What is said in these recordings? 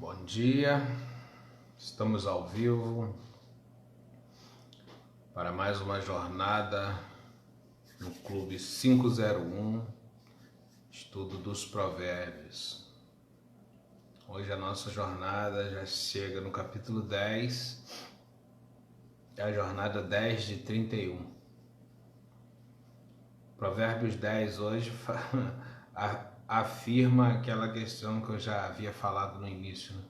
Bom dia, estamos ao vivo para mais uma jornada no Clube 501, Estudo dos Provérbios. Hoje a nossa jornada já chega no capítulo 10, é a jornada 10 de 31. Provérbios 10 hoje afirma aquela questão que eu já havia falado no início, né?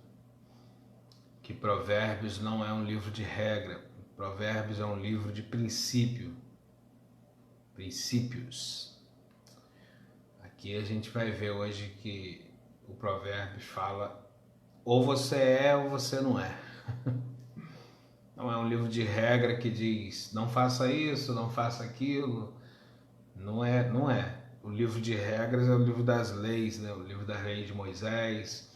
Que Provérbios não é um livro de regra, Provérbios é um livro de princípios. Aqui a gente vai ver hoje que o Provérbios fala ou você é ou você não é. Não é um livro de regra que diz não faça isso, não faça aquilo. Não é. O livro de regras é o livro das leis, né? O livro da lei de Moisés.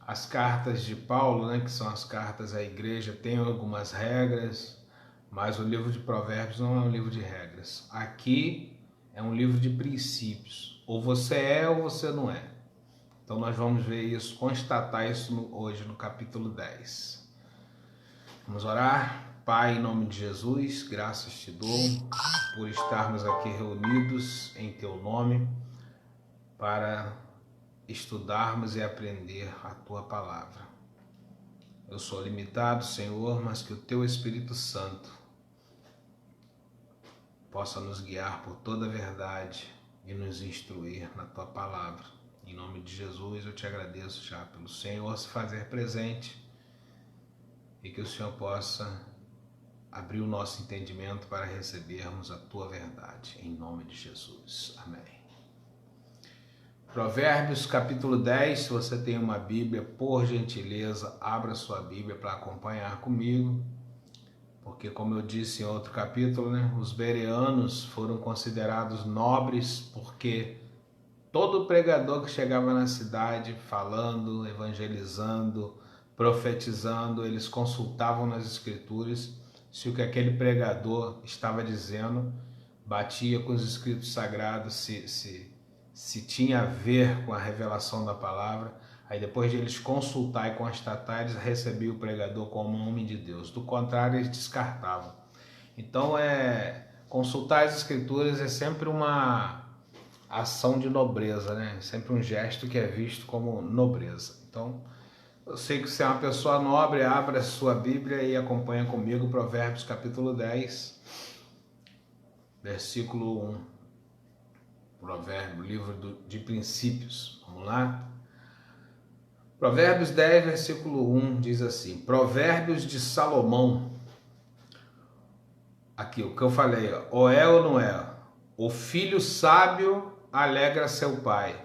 As cartas de Paulo, né, que são as cartas à igreja, tem algumas regras, mas o livro de Provérbios não é um livro de regras. Aqui é um livro de princípios. Ou você é ou você não é. Então nós vamos ver isso, constatar isso hoje no capítulo 10. Vamos orar? Pai, em nome de Jesus, graças te dou por estarmos aqui reunidos em teu nome para estudarmos e aprender a tua palavra. Eu sou limitado, Senhor, mas que o teu Espírito Santo possa nos guiar por toda a verdade e nos instruir na tua palavra. Em nome de Jesus, eu te agradeço já pelo Senhor se fazer presente e que o Senhor possa abrir o nosso entendimento para recebermos a tua verdade. Em nome de Jesus. Amém. Provérbios capítulo 10, se você tem uma Bíblia, por gentileza, abra sua Bíblia para acompanhar comigo, porque como eu disse em outro capítulo, né, os bereanos foram considerados nobres porque todo pregador que chegava na cidade falando, evangelizando, profetizando, eles consultavam nas escrituras se o que aquele pregador estava dizendo batia com os escritos sagrados, se tinha a ver com a revelação da palavra. Aí depois de eles consultar e constatar, eles recebiam o pregador como um homem de Deus. Do contrário, eles descartavam. Então, consultar as escrituras é sempre uma ação de nobreza, né? Sempre um gesto que é visto como nobreza. Então, eu sei que você é uma pessoa nobre, abra a sua Bíblia e acompanha comigo Provérbios capítulo 10, versículo 1. Provérbio, livro de princípios. Vamos lá? Provérbios 10, versículo 1 diz assim: Provérbios de Salomão. Aqui, o que eu falei, ou é ou não é? O filho sábio alegra seu pai,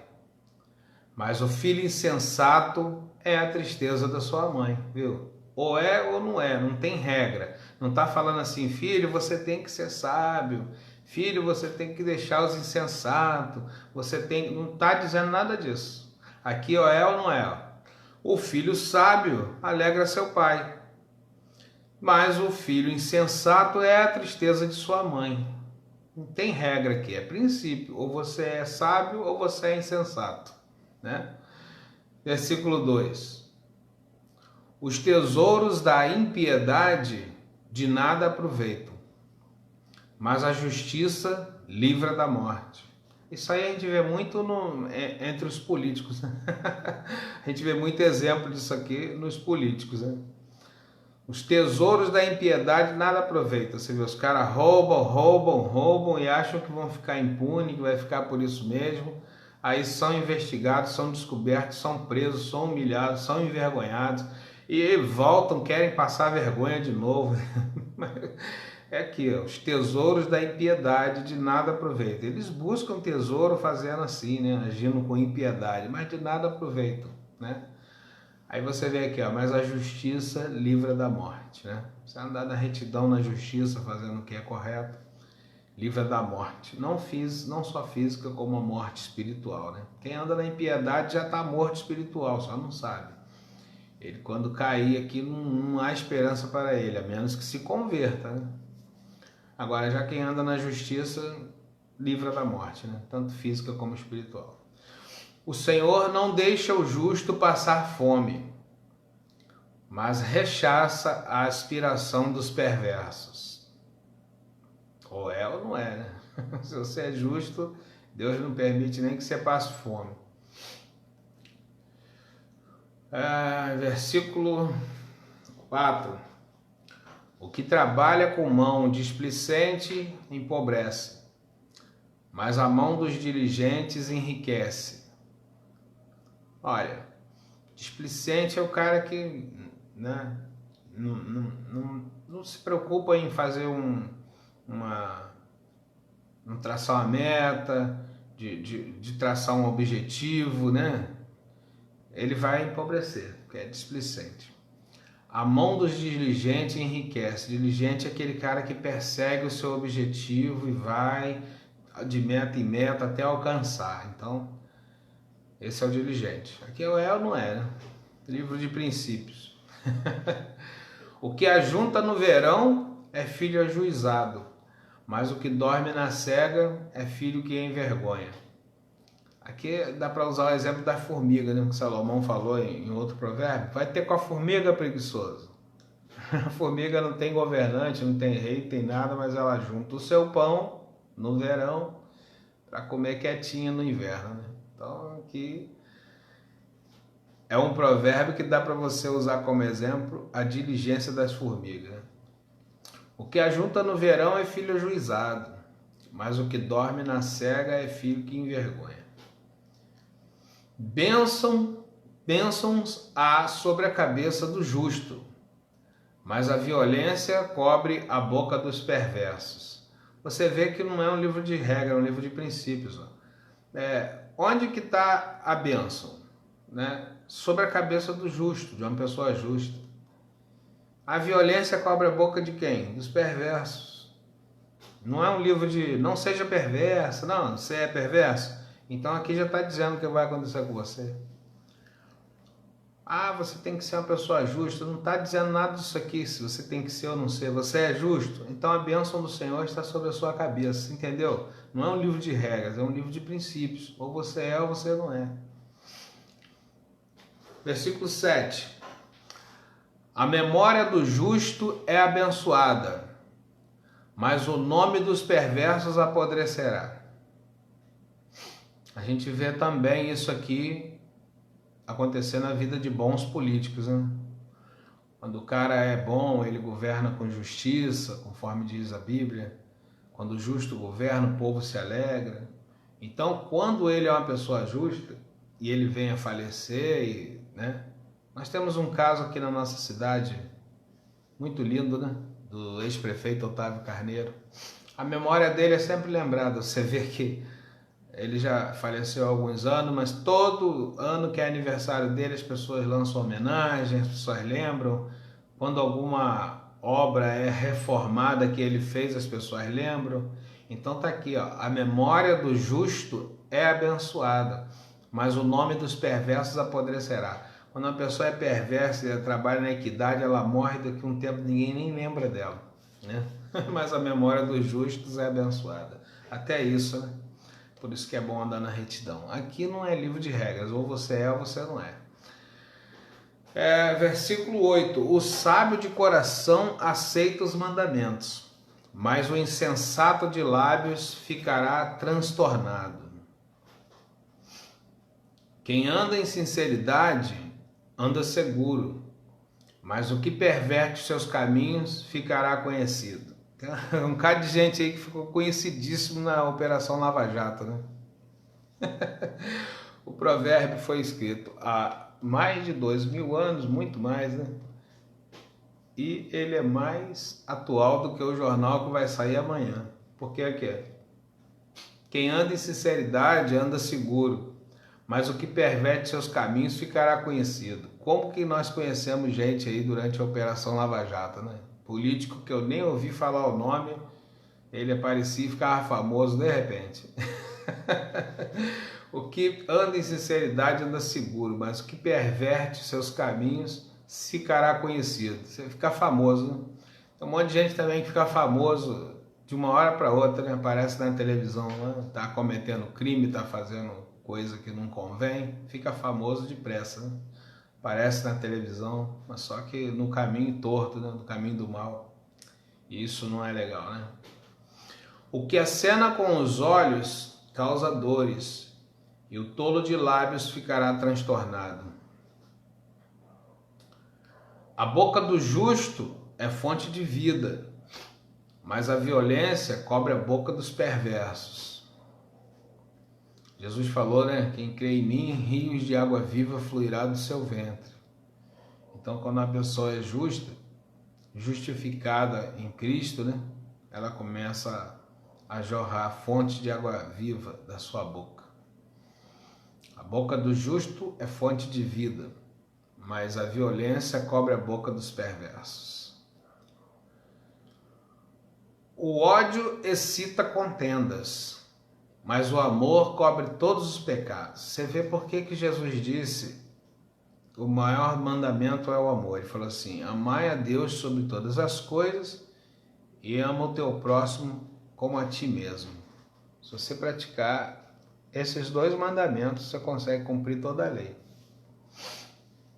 mas o filho insensato é a tristeza da sua mãe, viu? Ou é ou não é, não tem regra. Não está falando assim, filho, você tem que ser sábio. Filho, você tem que deixar os insensatos. Não está dizendo nada disso. Aqui ou não é. O filho sábio alegra seu pai, mas o filho insensato é a tristeza de sua mãe. Não tem regra aqui, é princípio. Ou você é sábio ou você é insensato, né? Versículo 2. Os tesouros da impiedade de nada aproveitam, mas a justiça livra da morte. Isso aí a gente vê muito entre os políticos, né? A gente vê muito exemplo disso aqui nos políticos, né? Os tesouros da impiedade nada aproveitam. Você vê, os caras roubam e acham que vão ficar impunes, que vai ficar por isso mesmo. Aí são investigados, são descobertos, são presos, são humilhados, são envergonhados e voltam, querem passar vergonha de novo. É aqui, ó, os tesouros da impiedade de nada aproveitam. Eles buscam tesouro fazendo assim, né? Agindo com impiedade, mas de nada aproveitam, né? Aí você vê aqui, ó, mas a justiça livra da morte, né? Você andar na retidão, na justiça, fazendo o que é correto, livra da morte. Não só física, como a morte espiritual, né? Quem anda na impiedade já está morto espiritual, só não sabe. Ele, quando cair aqui, não há esperança para ele, a menos que se converta, né? Agora, já quem anda na justiça, livra da morte, né? Tanto física como espiritual. O Senhor não deixa o justo passar fome, mas rechaça a aspiração dos perversos. Ou é ou não é, né? Se você é justo, Deus não permite nem que você passe fome. Versículo 4. O que trabalha com mão displicente empobrece, mas a mão dos diligentes enriquece. Olha, displicente é o cara que, né, não se preocupa em fazer traçar uma meta, de traçar um objetivo, né? Ele vai empobrecer, porque é displicente. A mão dos diligentes enriquece. Diligente é aquele cara que persegue o seu objetivo e vai de meta em meta até alcançar. Então, esse é o diligente. Aqui é ou não é, né? Livro de princípios. O que ajunta no verão é filho ajuizado, mas o que dorme na cega é filho que envergonha. Aqui dá para usar o exemplo da formiga, né, que Salomão falou em outro provérbio. Vai ter com a formiga, preguiçoso. A formiga não tem governante, não tem rei, não tem nada, mas ela junta o seu pão no verão para comer quietinha no inverno, né? Então aqui é um provérbio que dá para você usar como exemplo a diligência das formigas. O que ajunta no verão é filho ajuizado, mas o que dorme na cega é filho que envergonha. Bênçãos há sobre a cabeça do justo, mas a violência cobre a boca dos perversos. Você vê que não é um livro de regra, é um livro de princípios. Onde que está a bênção? Né? Sobre a cabeça do justo, de uma pessoa justa. A violência cobre a boca de quem? Dos perversos. Não é um livro de não seja perverso, não, você é perverso. Então aqui já está dizendo o que vai acontecer com você. Você tem que ser uma pessoa justa. Não está dizendo nada disso aqui, se você tem que ser ou não ser. Você é justo? Então a bênção do Senhor está sobre a sua cabeça, entendeu? Não é um livro de regras, é um livro de princípios. Ou você é ou você não é. Versículo 7. A memória do justo é abençoada, mas o nome dos perversos apodrecerá. A gente vê também isso aqui acontecer na vida de bons políticos, né? Quando o cara é bom, ele governa com justiça, conforme diz a Bíblia. Quando o justo governa, o povo se alegra. Então, quando ele é uma pessoa justa e ele vem a falecer, né? Nós temos um caso aqui na nossa cidade, muito lindo, né? Do ex-prefeito Otávio Carneiro. A memória dele é sempre lembrada. Você vê que ele já faleceu há alguns anos, mas todo ano que é aniversário dele, as pessoas lançam homenagem, as pessoas lembram. Quando alguma obra é reformada que ele fez, as pessoas lembram. Então tá aqui, ó, a memória do justo é abençoada, mas o nome dos perversos apodrecerá. Quando uma pessoa é perversa e trabalha na equidade, ela morre, daqui a um tempo ninguém nem lembra dela, né? Mas a memória dos justos é abençoada. Até isso, né? Por isso que é bom andar na retidão. Aqui não é livro de regras, ou você é ou você não é. Versículo 8. O sábio de coração aceita os mandamentos, mas o insensato de lábios ficará transtornado. Quem anda em sinceridade anda seguro, mas o que perverte os seus caminhos ficará conhecido. Tem um bocado de gente aí que ficou conhecidíssimo na Operação Lava Jato, né? O provérbio foi escrito há mais de 2000 anos, muito mais, né? E ele é mais atual do que o jornal que vai sair amanhã. Porque aqui quem anda em sinceridade anda seguro, mas o que perverte seus caminhos ficará conhecido. Como que nós conhecemos gente aí durante a Operação Lava Jato, né? Político que eu nem ouvi falar o nome, ele aparecia e ficava famoso de repente. O que anda em sinceridade anda seguro, mas o que perverte seus caminhos ficará conhecido. Você fica famoso, né? Tem um monte de gente também que fica famoso de uma hora para outra, né? Aparece na televisão, né? Tá cometendo crime, tá fazendo coisa que não convém, fica famoso depressa, né? aparece na televisão, mas só que no caminho torto, né? No caminho do mal. E isso não é legal, né? O que acena com os olhos causa dores, e o tolo de lábios ficará transtornado. A boca do justo é fonte de vida, mas a violência cobre a boca dos perversos. Jesus falou, né? Quem crê em mim, rios de água viva fluirá do seu ventre. Então, quando a pessoa é justa, justificada em Cristo, né? Ela começa a jorrar fonte de água viva da sua boca. A boca do justo é fonte de vida, mas a violência cobre a boca dos perversos. O ódio excita contendas, mas o amor cobre todos os pecados. Você vê por que Jesus disse: o maior mandamento é o amor. Ele falou assim: amai a Deus sobre todas as coisas e ama o teu próximo como a ti mesmo. Se você praticar esses dois mandamentos, você consegue cumprir toda a lei.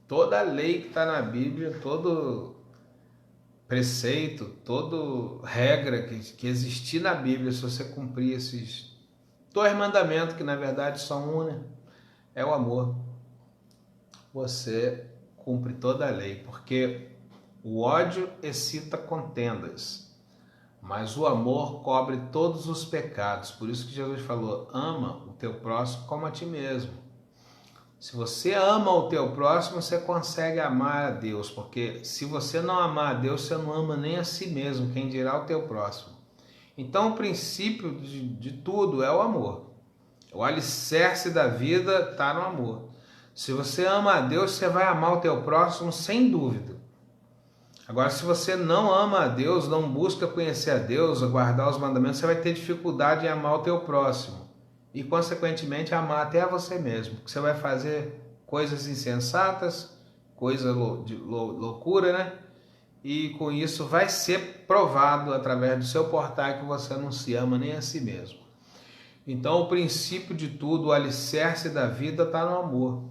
Toda a lei que está na Bíblia, todo preceito, toda regra que existir na Bíblia, se você cumprir esses dois mandamentos, que na verdade são um, né? É o amor. Você cumpre toda a lei, porque o ódio excita contendas, mas o amor cobre todos os pecados. Por isso que Jesus falou: ama o teu próximo como a ti mesmo. Se você ama o teu próximo, você consegue amar a Deus, porque se você não amar a Deus, você não ama nem a si mesmo, quem dirá o teu próximo. Então o princípio de tudo é o amor. O alicerce da vida está no amor. Se você ama a Deus, você vai amar o teu próximo sem dúvida. Agora, se você não ama a Deus, não busca conhecer a Deus, guardar os mandamentos, você vai ter dificuldade em amar o teu próximo. E, consequentemente, amar até a você mesmo. Porque você vai fazer coisas insensatas, coisa de loucura, né? E com isso vai ser provado através do seu portar que você não se ama nem a si mesmo. Então, o princípio de tudo, o alicerce da vida está no amor.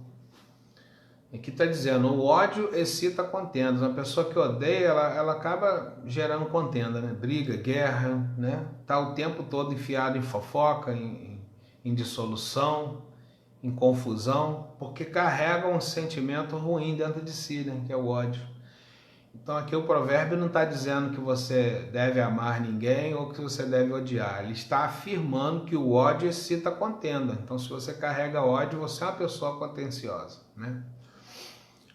Aqui está dizendo: o ódio excita contendas. Uma pessoa que odeia, ela acaba gerando contenda, né? Briga, guerra, né? Está o tempo todo enfiado em fofoca, em dissolução, em confusão, porque carrega um sentimento ruim dentro de si, né? Que é o ódio. Então aqui o provérbio não está dizendo que você deve amar ninguém ou que você deve odiar. Ele está afirmando que o ódio excita contenda. Então, se você carrega ódio, você é uma pessoa contenciosa, né?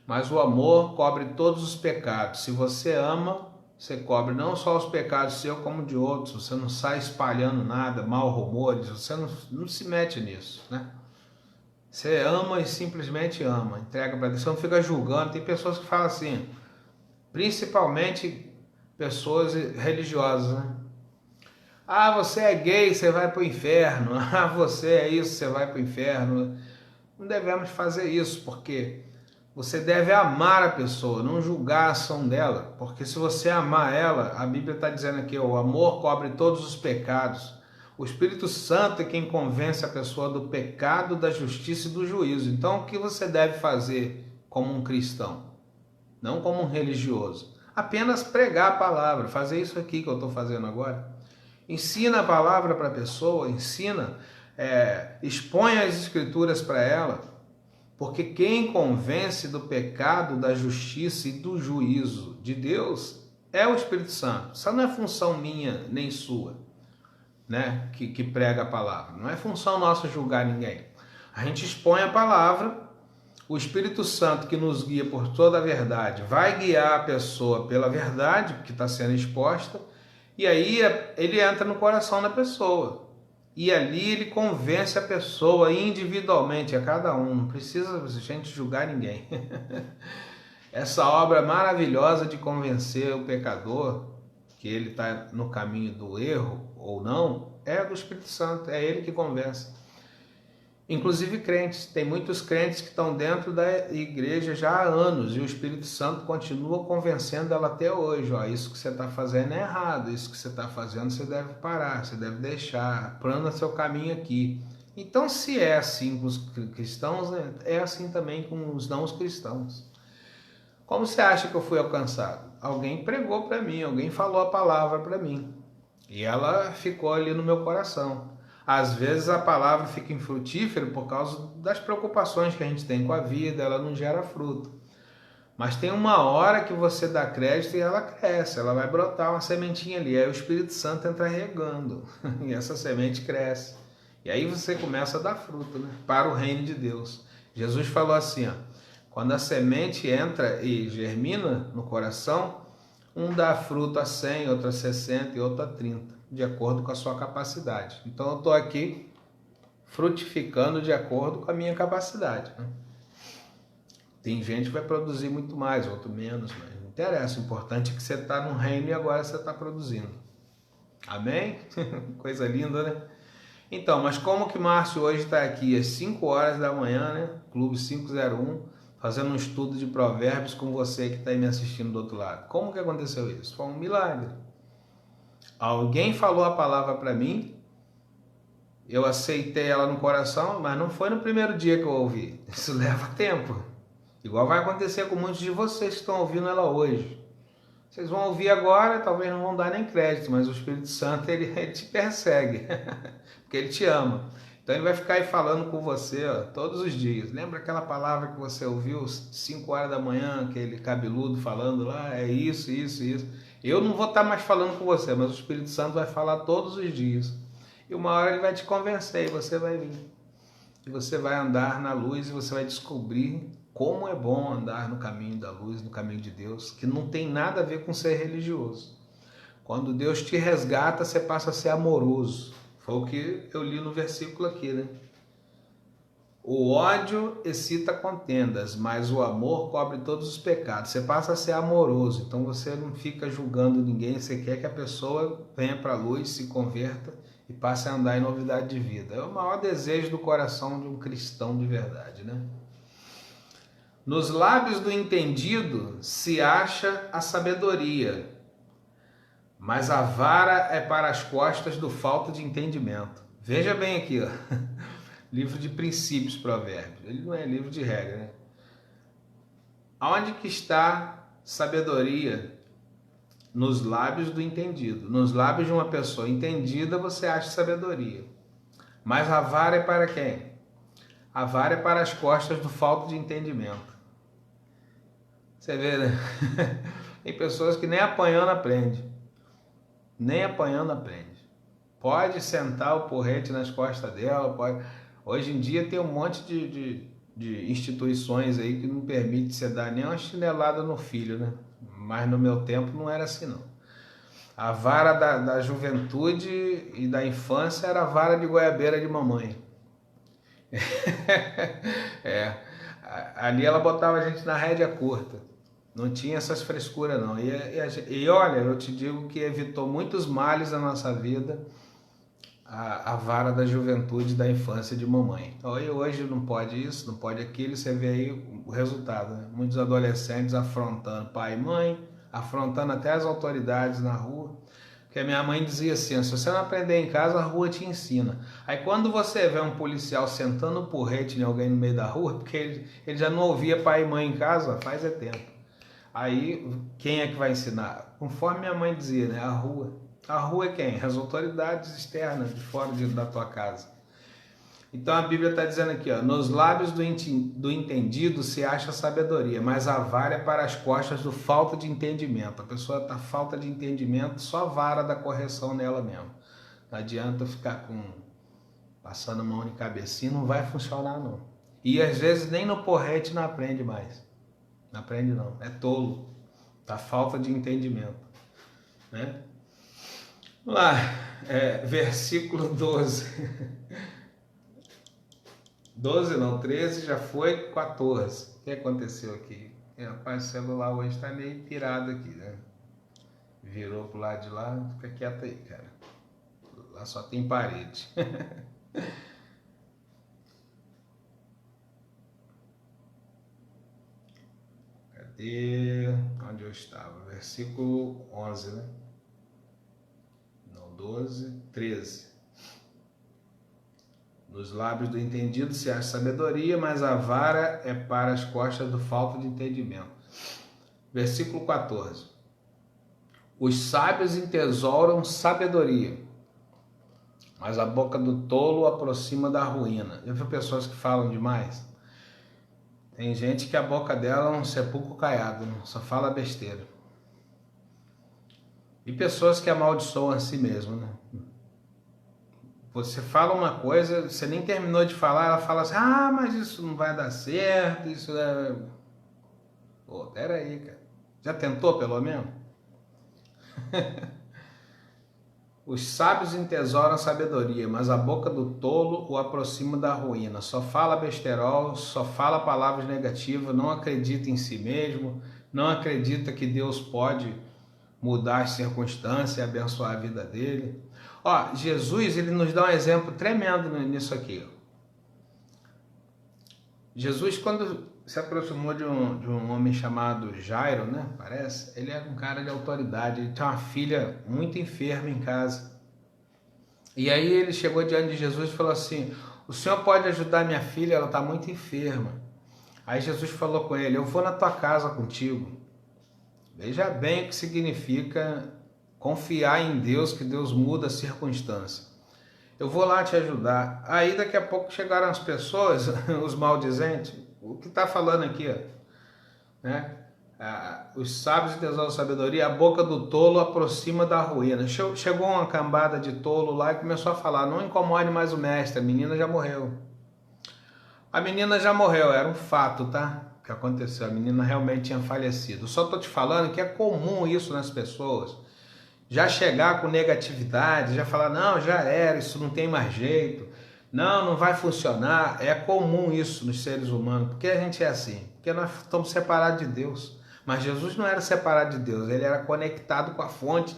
Mas o amor cobre todos os pecados. Se você ama, você cobre não só os pecados seus como de outros. Você não sai espalhando nada, mal rumores, você não se mete nisso, né? Você ama e simplesmente ama, entrega para Deus. Você não fica julgando. Tem pessoas que falam assim, principalmente pessoas religiosas, né? Ah, você é gay, você vai para o inferno. Ah, você é isso, você vai para o inferno. Não devemos fazer isso, porque você deve amar a pessoa, não julgar a ação dela, porque se você amar ela, a Bíblia está dizendo aqui, o amor cobre todos os pecados. O Espírito Santo é quem convence a pessoa do pecado, da justiça e do juízo. Então, o que você deve fazer como um cristão? Não como um religioso. Apenas pregar a palavra, fazer isso aqui que eu estou fazendo agora. Ensina a palavra para a pessoa, expõe as escrituras para ela. Porque quem convence do pecado, da justiça e do juízo de Deus é o Espírito Santo. Isso não é função minha nem sua, né? Que prega a palavra. Não é função nossa julgar ninguém. A gente expõe a palavra, o Espírito Santo que nos guia por toda a verdade vai guiar a pessoa pela verdade que está sendo exposta, e aí ele entra no coração da pessoa. E ali ele convence a pessoa individualmente, a cada um. Não precisa a gente julgar ninguém. Essa obra maravilhosa de convencer o pecador que ele está no caminho do erro ou não, é do Espírito Santo. É ele que convence. Inclusive crentes. Tem muitos crentes que estão dentro da igreja já há anos e o Espírito Santo continua convencendo ela até hoje. Ó, isso que você está fazendo é errado, isso que você está fazendo você deve parar, você deve deixar, plana seu caminho aqui. Então, se é assim com os cristãos, né, é assim também com os não cristãos. Como você acha que eu fui alcançado? Alguém pregou para mim, alguém falou a palavra para mim. E ela ficou ali no meu coração. Às vezes a palavra fica infrutífera por causa das preocupações que a gente tem com a vida, ela não gera fruto. Mas tem uma hora que você dá crédito e ela cresce, ela vai brotar uma sementinha ali. Aí o Espírito Santo entra regando e essa semente cresce. E aí você começa a dar fruto, né? Para o reino de Deus. Jesus falou assim, ó, quando a semente entra e germina no coração, um dá fruto a 100, outro a 60 e outro a 30, de acordo com a sua capacidade. Então eu estou aqui frutificando de acordo com a minha capacidade, né? Tem gente que vai produzir muito mais, outro menos, mas não interessa. O importante é que você está no reino e agora você está produzindo. Amém? Coisa linda, né? Então, mas como que Márcio hoje está aqui às 5 horas da manhã, né? Clube 501, fazendo um estudo de provérbios com você que está aí me assistindo do outro lado. Como que aconteceu isso? Foi um milagre. Alguém falou a palavra para mim, eu aceitei ela no coração, mas não foi no primeiro dia que eu ouvi. Isso leva tempo. Igual vai acontecer com muitos de vocês que estão ouvindo ela hoje. Vocês vão ouvir agora, talvez não vão dar nem crédito, mas o Espírito Santo ele te persegue, porque ele te ama. Então ele vai ficar aí falando com você, ó, todos os dias. Lembra aquela palavra que você ouviu 5 horas da manhã, aquele cabeludo falando lá, é isso, isso, isso. Eu não vou estar mais falando com você, mas o Espírito Santo vai falar todos os dias. E uma hora ele vai te convencer e você vai vir. E você vai andar na luz e você vai descobrir como é bom andar no caminho da luz, no caminho de Deus, que não tem nada a ver com ser religioso. Quando Deus te resgata, você passa a ser amoroso. Foi o que eu li no versículo aqui, né? O ódio excita contendas, mas o amor cobre todos os pecados. Você passa a ser amoroso, então você não fica julgando ninguém, você quer que a pessoa venha para a luz, se converta e passe a andar em novidade de vida. É o maior desejo do coração de um cristão de verdade, né? Nos lábios do entendido se acha a sabedoria, mas a vara é para as costas do falta de entendimento. Veja bem aqui, ó. Livro de princípios, provérbios. Ele não é livro de regra, né? Aonde que está sabedoria? Nos lábios do entendido. Nos lábios de uma pessoa entendida você acha sabedoria. Mas a vara é para quem? A vara é para as costas do falta de entendimento. Você vê, né? Tem pessoas que nem apanhando aprende. Nem apanhando aprende. Pode sentar o porrete nas costas dela, pode... Hoje em dia tem um monte de instituições aí que não permite você dar nem uma chinelada no filho, né? Mas no meu tempo não era assim, não. A vara da juventude e da infância era a vara de goiabeira de mamãe. É, ali ela botava a gente na rédea curta. Não tinha essas frescuras, não. E olha, eu te digo que evitou muitos males na nossa vida a vara da juventude e da infância de mamãe. Então, hoje não pode isso, não pode aquilo, você vê aí o resultado, né? Muitos adolescentes afrontando pai e mãe, afrontando até as autoridades na rua. Porque a minha mãe dizia assim, se você não aprender em casa, a rua te ensina. Aí quando você vê um policial sentando um porrete em alguém no meio da rua, porque ele já não ouvia pai e mãe em casa, faz tempo. Aí quem é que vai ensinar? Conforme minha mãe dizia, né? A rua. A rua é quem? As autoridades externas, de fora da tua casa. Então a Bíblia está dizendo aqui, ó, nos lábios do entendido se acha sabedoria, mas a vara é para as costas do falta de entendimento. A pessoa está falta de entendimento, só a vara da correção nela mesmo. Não adianta ficar passando mão de cabecinha, não vai funcionar não. E às vezes nem no porrete não aprende mais. Não aprende não, é tolo. Tá falta de entendimento, né? Vamos lá, versículo 12. 12 não, 13 já foi, 14. O que aconteceu aqui? Rapaz, o celular hoje está meio pirado aqui, né? Virou pro lado de lá, fica quieto aí, cara. Lá só tem parede. Cadê? Onde eu estava? Versículo 11, né? Não, 12, 13. Nos lábios do entendido se acha sabedoria, mas a vara é para as costas do falta de entendimento. Versículo 14. Os sábios entesouram sabedoria, mas a boca do tolo aproxima da ruína. Já viu pessoas que falam demais? Tem gente que a boca dela é um sepulcro caiado, só fala besteira. E pessoas que amaldiçoam a si mesmo, né? Você fala uma coisa, você nem terminou de falar, ela fala assim, ah, mas isso não vai dar certo, isso é... Pô, peraí, cara. Já tentou, pelo menos? Os sábios entesouram a sabedoria, mas a boca do tolo o aproxima da ruína. Só fala besterol, só fala palavras negativas, não acredita em si mesmo, não acredita que Deus pode mudar as circunstâncias e abençoar a vida dele. Ó, Jesus, ele nos dá um exemplo tremendo nisso aqui. Jesus, quando se aproximou de um homem chamado Jairo, né? Parece, ele era um cara de autoridade, ele tinha uma filha muito enferma em casa. E aí ele chegou diante de Jesus e falou assim, o senhor pode ajudar minha filha, ela está muito enferma. Aí Jesus falou com ele, eu vou na tua casa contigo. Veja bem o que significa confiar em Deus, que Deus muda a circunstância. Eu vou lá te ajudar. Aí daqui a pouco chegaram as pessoas, os maldizentes, o que está falando aqui, ó, né? Os sábios entesouram sabedoria, a boca do tolo aproxima da ruína. Chegou uma cambada de tolo lá e começou a falar, não incomode mais o mestre, a menina já morreu. A menina já morreu, era um fato, tá? Que aconteceu, a menina realmente tinha falecido. Só estou te falando que é comum isso nas pessoas. Já chegar com negatividade, já falar, não, já era, isso não tem mais jeito, não vai funcionar. É comum isso nos seres humanos. Por que a gente é assim? Porque nós estamos separados de Deus. Mas Jesus não era separado de Deus, ele era conectado com a fonte,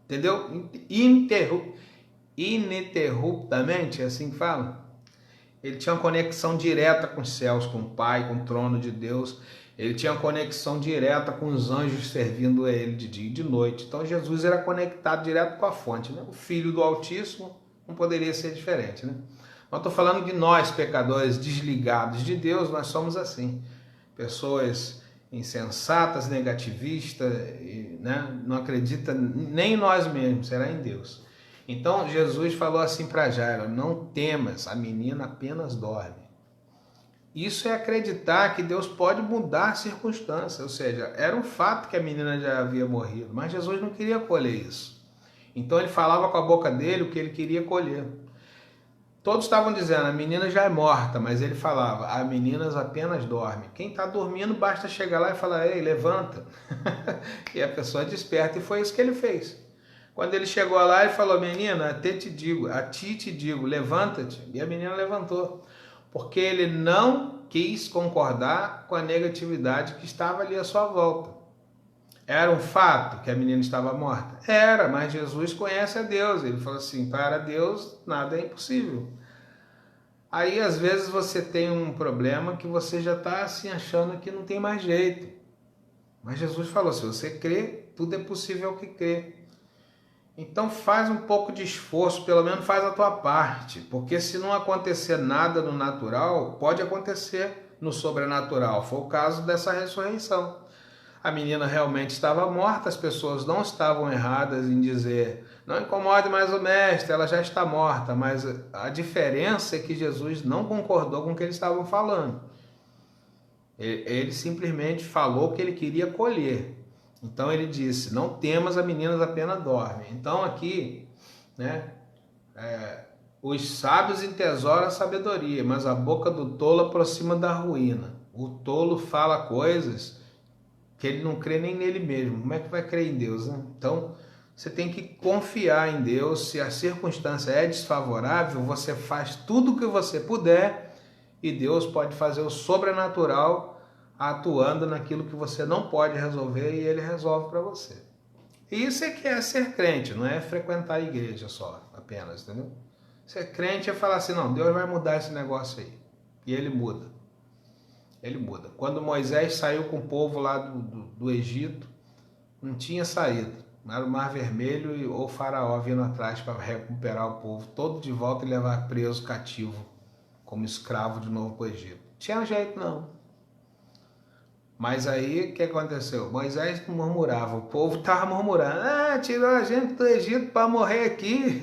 entendeu? Ininterruptamente, é assim que fala. Ele tinha uma conexão direta com os céus, com o Pai, com o trono de Deus. Ele tinha uma conexão direta com os anjos servindo a ele de dia e de noite. Então Jesus era conectado direto com a fonte, né? O Filho do Altíssimo não poderia ser diferente, né? Mas estou falando de nós, pecadores desligados de Deus, nós somos assim. Pessoas insensatas, negativistas, né? Não acreditam nem em nós mesmos, será em Deus. Então Jesus falou assim para Jairo, não temas, a menina apenas dorme. Isso é acreditar que Deus pode mudar a circunstância, ou seja, era um fato que a menina já havia morrido, mas Jesus não queria colher isso. Então ele falava com a boca dele o que ele queria colher. Todos estavam dizendo, a menina já é morta, mas ele falava, a menina apenas dorme. Quem está dormindo basta chegar lá e falar, ei, levanta. E a pessoa desperta, e foi isso que ele fez. Quando ele chegou lá, ele falou, menina, a ti te digo, levanta-te. E a menina levantou. Porque ele não quis concordar com a negatividade que estava ali à sua volta. Era um fato que a menina estava morta? Era, mas Jesus conhece a Deus. Ele falou assim, para Deus nada é impossível. Aí às vezes você tem um problema que você já está assim achando que não tem mais jeito. Mas Jesus falou, se você crê, tudo é possível ao que crê. Então faz um pouco de esforço, pelo menos faz a tua parte, porque se não acontecer nada no natural, pode acontecer no sobrenatural. Foi o caso dessa ressurreição. A menina realmente estava morta, as pessoas não estavam erradas em dizer, não incomode mais o mestre, ela já está morta, mas a diferença é que Jesus não concordou com o que eles estavam falando. Ele simplesmente falou que ele queria colher. Então ele disse, não temas, a menina apenas dorme. Então aqui, né, os sábios entesouram a sabedoria, mas a boca do tolo aproxima da ruína. O tolo fala coisas que ele não crê nem nele mesmo. Como é que vai crer em Deus, né? Então você tem que confiar em Deus. Se a circunstância é desfavorável, você faz tudo o que você puder e Deus pode fazer o sobrenatural atuando naquilo que você não pode resolver e ele resolve para você. E isso é que é ser crente, não é frequentar a igreja só, apenas, entendeu? Ser crente é falar assim, não, Deus vai mudar esse negócio aí. E ele muda. Ele muda. Quando Moisés saiu com o povo lá do Egito, não tinha saída. Era o Mar Vermelho ou o Faraó vindo atrás para recuperar o povo todo de volta e levar preso, cativo, como escravo de novo para o Egito. Tinha jeito não. Mas aí o que aconteceu? Moisés murmurava, o povo estava murmurando, tirou a gente do Egito para morrer aqui.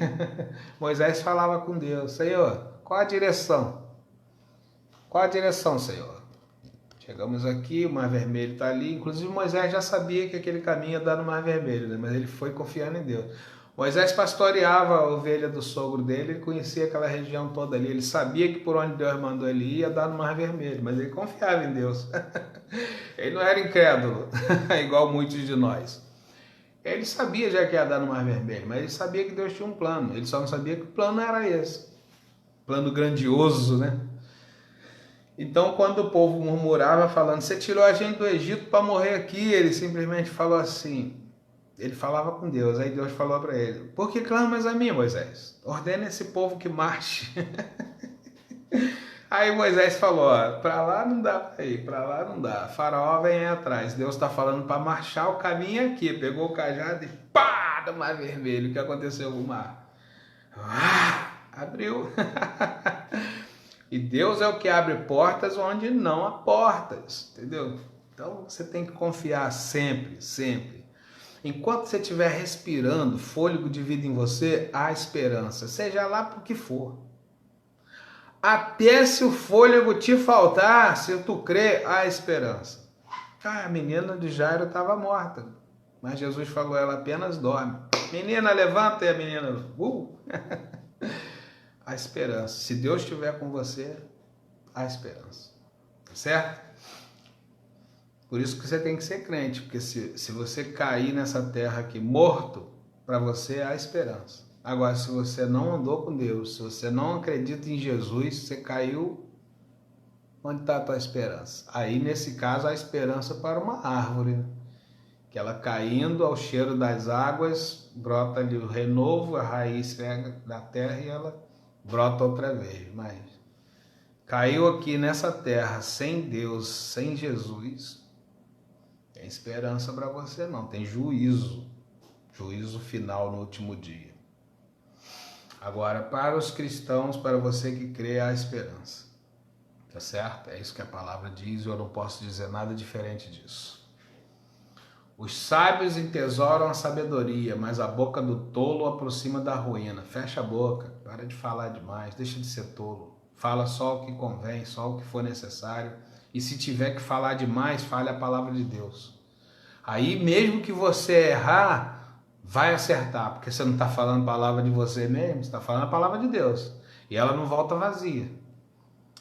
Moisés falava com Deus, Senhor, qual a direção? Qual a direção, Senhor? Chegamos aqui, o Mar Vermelho está ali. Inclusive Moisés já sabia que aquele caminho ia dar no Mar Vermelho, né? Mas ele foi confiando em Deus. Moisés pastoreava a ovelha do sogro dele, ele conhecia aquela região toda ali. Ele sabia que por onde Deus mandou ele ir ia dar no Mar Vermelho, mas ele confiava em Deus. Ele não era incrédulo, igual muitos de nós. Ele sabia já que ia dar no Mar Vermelho, mas ele sabia que Deus tinha um plano. Ele só não sabia que o plano era esse. Plano grandioso, né? Então, quando o povo murmurava, falando, você tirou a gente do Egito para morrer aqui, ele simplesmente falou assim, ele falava com Deus, aí Deus falou para ele, por que clamas a mim, Moisés? Ordena esse povo que marche. Aí Moisés falou, para lá não dá para ir, para lá não dá, Faraó vem aí atrás, Deus está falando para marchar, o caminho é aqui, pegou o cajado e pá, do Mar Vermelho, o que aconteceu com o mar? Abriu. E Deus é o que abre portas onde não há portas, entendeu? Então você tem que confiar sempre, sempre. Enquanto você estiver respirando fôlego de vida em você, há esperança, seja lá por que for. Até se o fôlego te faltar, se tu crer, há esperança. A menina de Jairo estava morta, mas Jesus falou, ela apenas dorme. Menina, levanta, e a menina... A esperança. Se Deus estiver com você, há esperança. Certo? Por isso que você tem que ser crente, porque se você cair nessa terra aqui morto, para você há esperança. Agora, se você não andou com Deus, se você não acredita em Jesus, você caiu, onde está a tua esperança? Aí, nesse caso, há esperança para uma árvore, que ela caindo ao cheiro das águas, brota ali o renovo, a raiz pega da terra e ela brota outra vez, mas caiu aqui nessa terra sem Deus, sem Jesus, tem esperança para você não, tem juízo final no último dia. Agora, para os cristãos, para você que crê, há esperança, tá certo? É isso que a palavra diz e eu não posso dizer nada diferente disso. Os sábios entesouram a sabedoria, mas a boca do tolo aproxima da ruína. Fecha a boca, para de falar demais, deixa de ser tolo. Fala só o que convém, só o que for necessário. E se tiver que falar demais, fale a palavra de Deus. Aí mesmo que você errar, vai acertar, porque você não está falando a palavra de você mesmo, você está falando a palavra de Deus. E ela não volta vazia.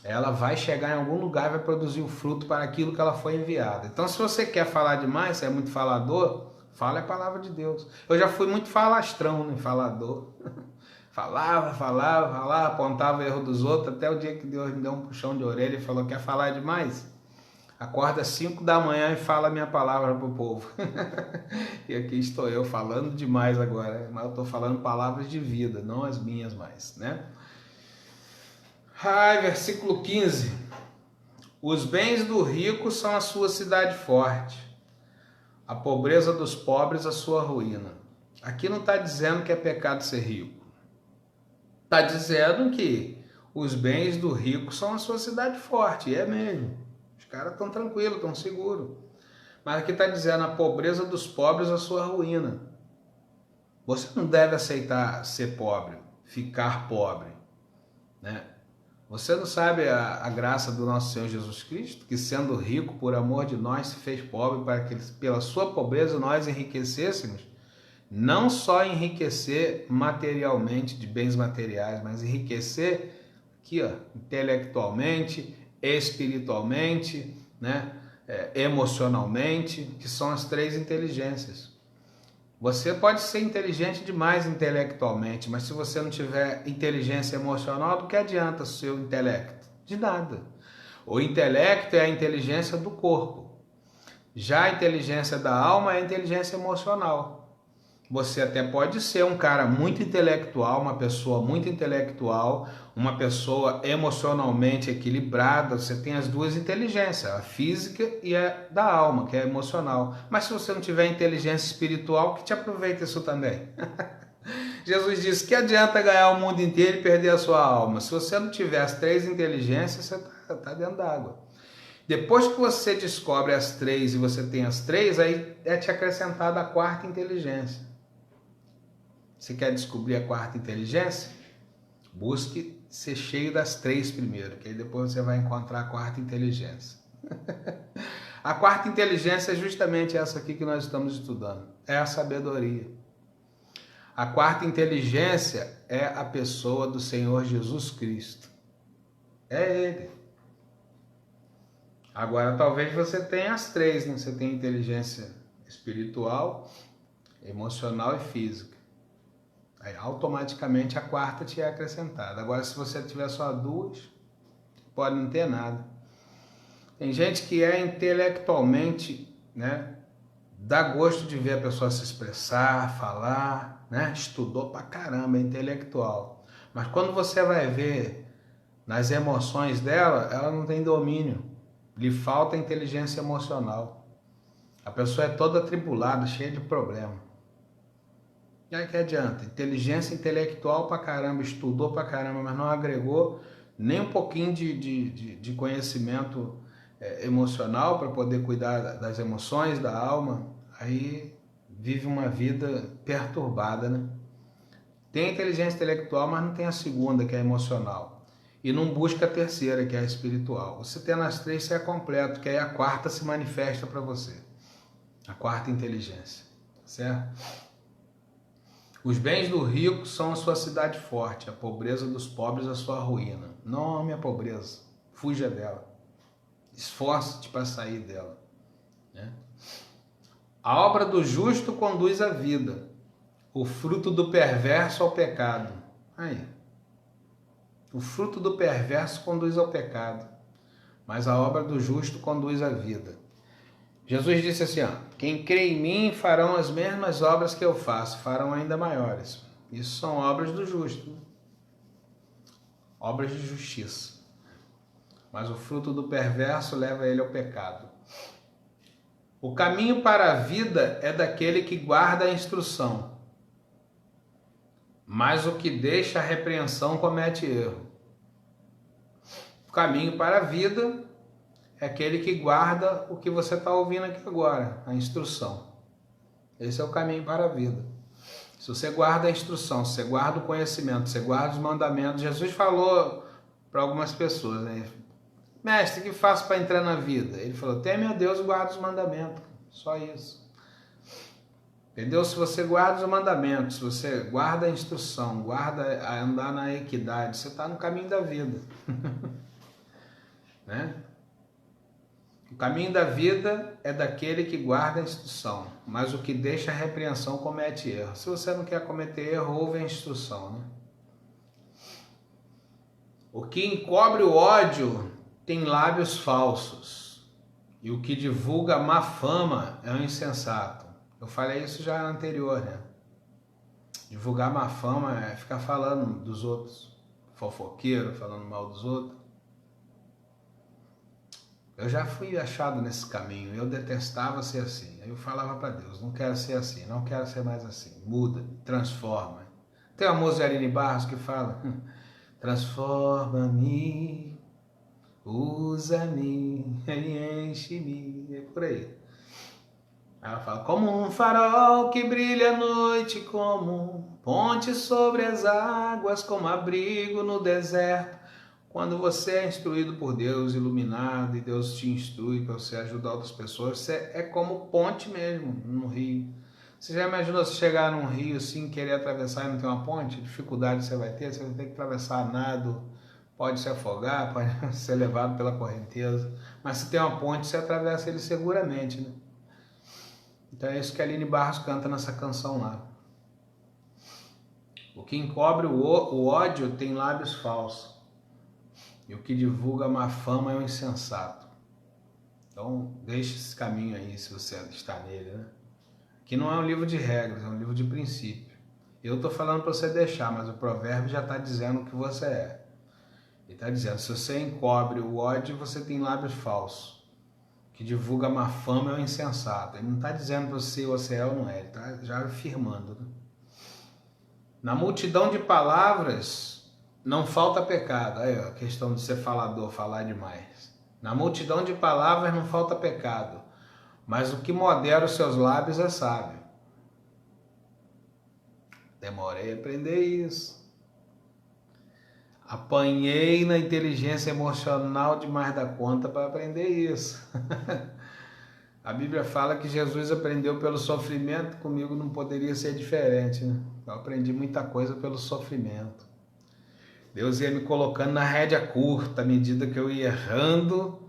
Ela vai chegar em algum lugar e vai produzir o fruto para aquilo que ela foi enviada. Então, se você quer falar demais, se é muito falador, fale a palavra de Deus. Eu já fui muito falastrão, né? Falador. Falava, apontava o erro dos outros, até o dia que Deus me deu um puxão de orelha e falou, quer falar demais? Acorda às 5 da manhã e fala a minha palavra para o povo. E aqui estou eu falando demais agora, mas eu estou falando palavras de vida, não as minhas mais, né? Versículo 15. Os bens do rico são a sua cidade forte, a pobreza dos pobres a sua ruína. Aqui não está dizendo que é pecado ser rico. Está dizendo que os bens do rico são a sua cidade forte, e é mesmo. Os caras estão tranquilos, estão seguros. Mas aqui está dizendo a pobreza dos pobres a sua ruína. Você não deve aceitar ser pobre, ficar pobre, né? Você não sabe a graça do nosso Senhor Jesus Cristo, que sendo rico por amor de nós se fez pobre para que pela sua pobreza nós enriquecêssemos? Não só enriquecer materialmente, de bens materiais, mas enriquecer aqui, intelectualmente, espiritualmente, né? Emocionalmente, que são as 3 inteligências. Você pode ser inteligente demais intelectualmente, mas se você não tiver inteligência emocional, do que adianta o seu intelecto? De nada. O intelecto é a inteligência do corpo. Já a inteligência da alma é a inteligência emocional. Você até pode ser um cara muito intelectual, uma pessoa muito intelectual, uma pessoa emocionalmente equilibrada. Você tem as duas inteligências, a física e a da alma, que é emocional. Mas se você não tiver inteligência espiritual, que te aproveita isso também. Jesus disse que adianta ganhar o mundo inteiro e perder a sua alma. Se você não tiver as três inteligências, você está dentro d'água. Depois que você descobre as três e você tem as três, aí é te acrescentada a quarta inteligência. Você quer descobrir a quarta inteligência? Busque ser cheio das três primeiro, que aí depois você vai encontrar a quarta inteligência. A quarta inteligência é justamente essa aqui que nós estamos estudando. É a sabedoria. A quarta inteligência é a pessoa do Senhor Jesus Cristo. É Ele. Agora, talvez você tenha as três, né? Você tem inteligência espiritual, emocional e física. Aí, automaticamente, a quarta te é acrescentada. Agora, se você tiver só duas, pode não ter nada. Tem gente que é intelectualmente, né? Dá gosto de ver a pessoa se expressar, falar, né? Estudou pra caramba, é intelectual. Mas quando você vai ver nas emoções dela, ela não tem domínio. Lhe falta inteligência emocional. A pessoa é toda atribulada, cheia de problema. E aí que adianta? Inteligência intelectual pra caramba, estudou pra caramba, mas não agregou nem um pouquinho de conhecimento emocional para poder cuidar das emoções, da alma. Aí vive uma vida perturbada, né? Tem a inteligência intelectual, mas não tem a segunda, que é emocional. E não busca a terceira, que é a espiritual. Você tendo as três, você é completo, que aí a quarta se manifesta para você. A quarta inteligência, certo? Os bens do rico são a sua cidade forte, a pobreza dos pobres a sua ruína. Não ame a pobreza, fuja dela. Esforce-te para sair dela, né? A obra do justo conduz à vida, o fruto do perverso ao pecado. Aí, o fruto do perverso conduz ao pecado, mas a obra do justo conduz à vida. Jesus disse assim, ó, quem crê em mim farão as mesmas obras que eu faço, farão ainda maiores. Isso são obras do justo, né? Obras de justiça. Mas o fruto do perverso leva ele ao pecado. O caminho para a vida é daquele que guarda a instrução, mas o que deixa a repreensão comete erro. O caminho para a vida é aquele que guarda o que você está ouvindo aqui agora, a instrução. Esse é o caminho para a vida. Se você guarda a instrução, se você guarda o conhecimento, se você guarda os mandamentos, Jesus falou para algumas pessoas, né? Mestre, o que faço para entrar na vida? Ele falou, teme a Deus e guarda os mandamentos. Só isso. Entendeu? Se você guarda os mandamentos, se você guarda a instrução, guarda a andar na equidade, você está no caminho da vida. Né? O caminho da vida é daquele que guarda a instrução, mas o que deixa a repreensão comete erro. Se você não quer cometer erro, ouve a instrução, né? O que encobre o ódio tem lábios falsos, e o que divulga má fama é um insensato. Eu falei isso já anterior, né? Divulgar má fama é ficar falando dos outros, fofoqueiro, falando mal dos outros. Eu já fui achado nesse caminho, eu detestava ser assim. Aí eu falava para Deus, não quero ser assim, não quero ser mais assim. Muda, transforma. Tem uma música de Aline Barros que fala, transforma-me, usa-me, enche-me, é por aí. Ela fala, como um farol que brilha à noite, como ponte sobre as águas, como abrigo no deserto. Quando você é instruído por Deus, iluminado, e Deus te instrui para você ajudar outras pessoas, você é como ponte mesmo no rio. Você já imaginou se chegar num rio assim, querer atravessar e não ter uma ponte? Dificuldade você vai ter que atravessar nado, pode se afogar, pode ser levado pela correnteza, mas se tem uma ponte, você atravessa ele seguramente, né? Então é isso que a Aline Barros canta nessa canção lá. O que encobre o ódio tem lábios falsos, e o que divulga má fama é um insensato. Então deixe esse caminho aí, se você está nele, né? que não é um livro de regras, é um livro de princípio. Eu estou falando para você deixar, mas o provérbio já está dizendo o que você é. Ele está dizendo, se você encobre o ódio, você tem lábios falsos. Que divulga má fama é o insensato. Ele não está dizendo para você é ou não é, ele está já afirmando. Né? Na multidão de palavras, não falta pecado. Aí, ó, a questão de ser falador, falar demais. Na multidão de palavras não falta pecado, mas o que modera os seus lábios é sábio. Demorei a aprender isso. Apanhei na inteligência emocional demais da conta para aprender isso. A Bíblia fala que Jesus aprendeu pelo sofrimento, comigo não poderia ser diferente, né? Eu aprendi muita coisa pelo sofrimento. Deus ia me colocando na rédea curta à medida que eu ia errando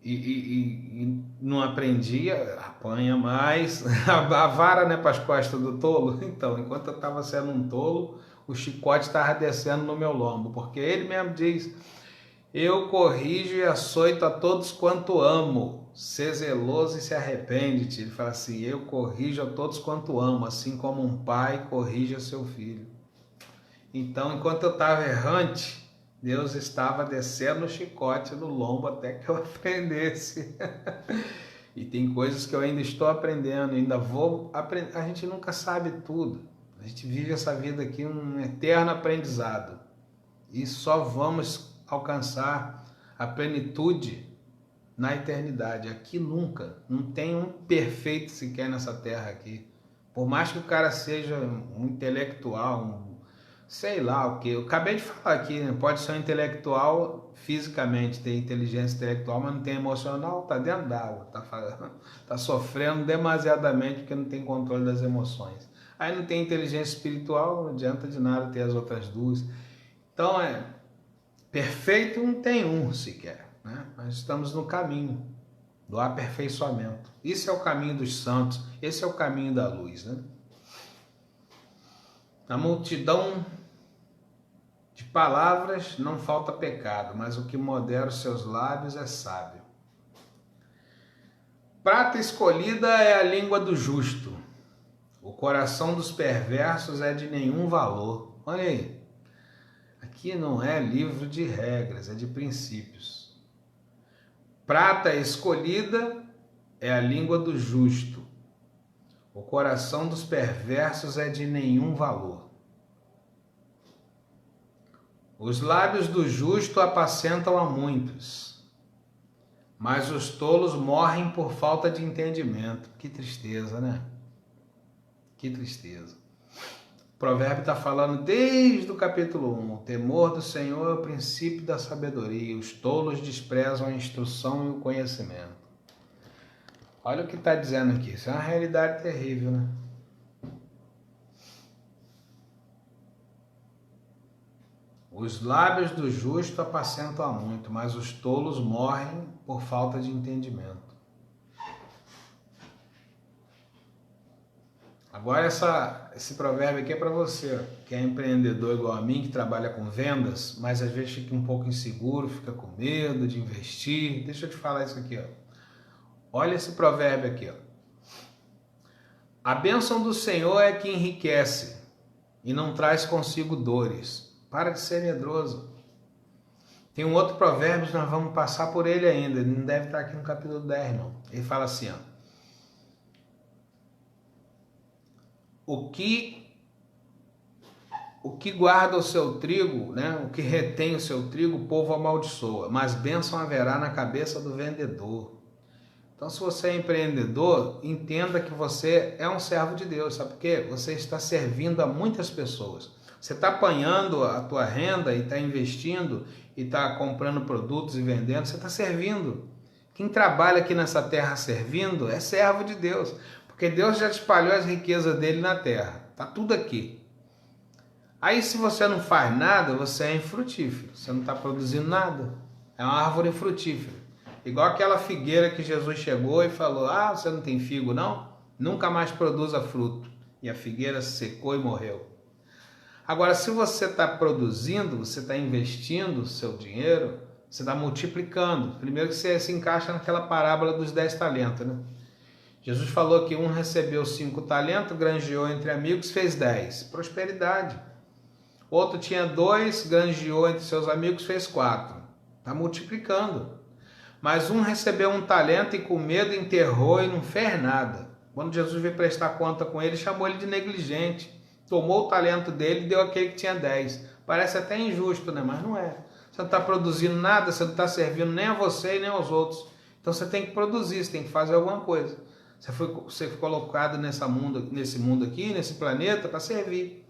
e não aprendia, apanha mais. A vara, né, para as costas do tolo. Então, enquanto eu estava sendo um tolo, o chicote estava descendo no meu lombo, porque ele mesmo diz, eu corrijo e açoito a todos quanto amo, ser zeloso e se arrepende-te. Ele fala assim, eu corrijo a todos quanto amo, assim como um pai corrige a seu filho. Então, enquanto eu estava errante, Deus estava descendo o chicote no lombo até que eu aprendesse. E tem coisas que eu ainda estou aprendendo, ainda vou aprender. A gente nunca sabe tudo. A gente vive essa vida aqui um eterno aprendizado. E só vamos alcançar a plenitude na eternidade. Aqui nunca. Não tem um perfeito sequer nessa terra aqui. Por mais que o cara seja um intelectual, sei lá o que. Eu acabei de falar aqui, né? Pode ser um intelectual fisicamente, ter inteligência intelectual, mas não tem emocional, tá dentro d'água, tá sofrendo demasiadamente porque não tem controle das emoções. Aí não tem inteligência espiritual, não adianta de nada ter as outras duas. Então, perfeito não tem um sequer, né? Nós estamos no caminho do aperfeiçoamento. Isso é o caminho dos santos, esse é o caminho da luz, né? Na multidão de palavras não falta pecado, mas o que modera os seus lábios é sábio. Prata escolhida é a língua do justo. O coração dos perversos é de nenhum valor. Olha aí. Aqui não é livro de regras, é de princípios. Prata escolhida é a língua do justo. O coração dos perversos é de nenhum valor. Os lábios do justo apacentam a muitos, mas os tolos morrem por falta de entendimento. Que tristeza, né? Que tristeza. O provérbio está falando desde o capítulo 1. O temor do Senhor é o princípio da sabedoria. Os tolos desprezam a instrução e o conhecimento. Olha o que está dizendo aqui. Isso é uma realidade terrível, né? Os lábios do justo apacentam a muito, mas os tolos morrem por falta de entendimento. Agora esse provérbio aqui é para você, que é empreendedor igual a mim, que trabalha com vendas, mas às vezes fica um pouco inseguro, fica com medo de investir. Deixa eu te falar isso aqui, ó. Olha esse provérbio aqui, ó. A bênção do Senhor é que enriquece e não traz consigo dores. Para de ser medroso. Tem um outro provérbio, nós vamos passar por ele ainda. Ele não deve estar aqui no capítulo 10, não. Ele fala assim, ó. O que guarda o seu trigo, né? O que retém o seu trigo, o povo amaldiçoa. Mas bênção haverá na cabeça do vendedor. Então, se você é empreendedor, entenda que você é um servo de Deus. Sabe por quê? Você está servindo a muitas pessoas. Você está apanhando a tua renda e está investindo e está comprando produtos e vendendo, você está servindo. Quem trabalha aqui nessa terra servindo é servo de Deus, porque Deus já espalhou as riquezas dele na terra. Está tudo aqui. Aí se você não faz nada, você é infrutífero, você não está produzindo nada. É uma árvore frutífera. Igual aquela figueira que Jesus chegou e falou, você não tem figo não? Nunca mais produza fruto. E a figueira secou e morreu. Agora, se você está produzindo, você está investindo o seu dinheiro, você está multiplicando. Primeiro que você se encaixa naquela parábola dos 10 talentos, né? Jesus falou que um recebeu 5 talentos, granjeou entre amigos, fez 10. Prosperidade. Outro tinha 2, granjeou entre seus amigos, fez 4. Está multiplicando. Mas um recebeu 1 talento e com medo enterrou e não fez nada. Quando Jesus veio prestar conta com ele, chamou ele de negligente. Tomou o talento dele e deu aquele que tinha 10. Parece até injusto, né? Mas não é. Você não está produzindo nada, você não está servindo nem a você e nem aos outros. Então você tem que produzir, você tem que fazer alguma coisa. Você foi colocado nesse mundo aqui, nesse planeta, para servir.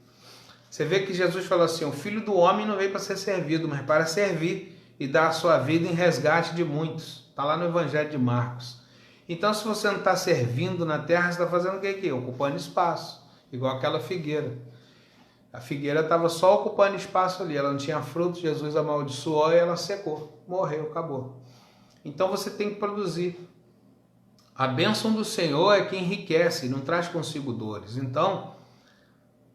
Você vê que Jesus falou assim, o Filho do Homem não veio para ser servido, mas para servir e dar a sua vida em resgate de muitos. Está lá no Evangelho de Marcos. Então, se você não está servindo na terra, você está fazendo o que aqui? Ocupando espaço, igual aquela figueira. A figueira estava só ocupando espaço ali, ela não tinha fruto, Jesus amaldiçoou e ela secou, morreu, acabou. Então você tem que produzir. A bênção do Senhor é que enriquece e não traz consigo dores. Então,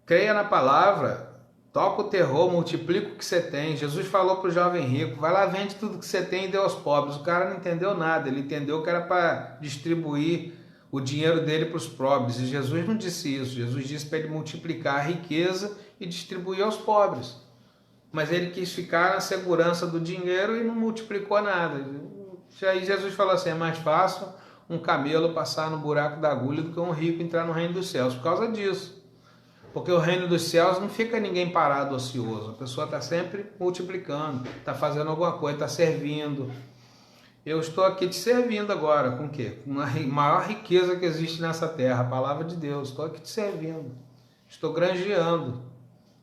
creia na palavra, toca o terror, multiplica o que você tem. Jesus falou para o jovem rico, vai lá, vende tudo que você tem e dê aos pobres. O cara não entendeu nada, ele entendeu que era para distribuir o dinheiro dele para os pobres. E Jesus não disse isso, Jesus disse para ele multiplicar a riqueza e distribuir aos pobres. Mas ele quis ficar na segurança do dinheiro e não multiplicou nada. E aí Jesus falou assim, é mais fácil um camelo passar no buraco da agulha do que um rico entrar no reino dos céus, por causa disso. Porque o reino dos céus não fica ninguém parado ocioso, a pessoa está sempre multiplicando, está fazendo alguma coisa, está servindo. Eu estou aqui te servindo agora, com o quê? Com a maior riqueza que existe nessa terra, a palavra de Deus. Estou aqui te servindo, estou granjeando,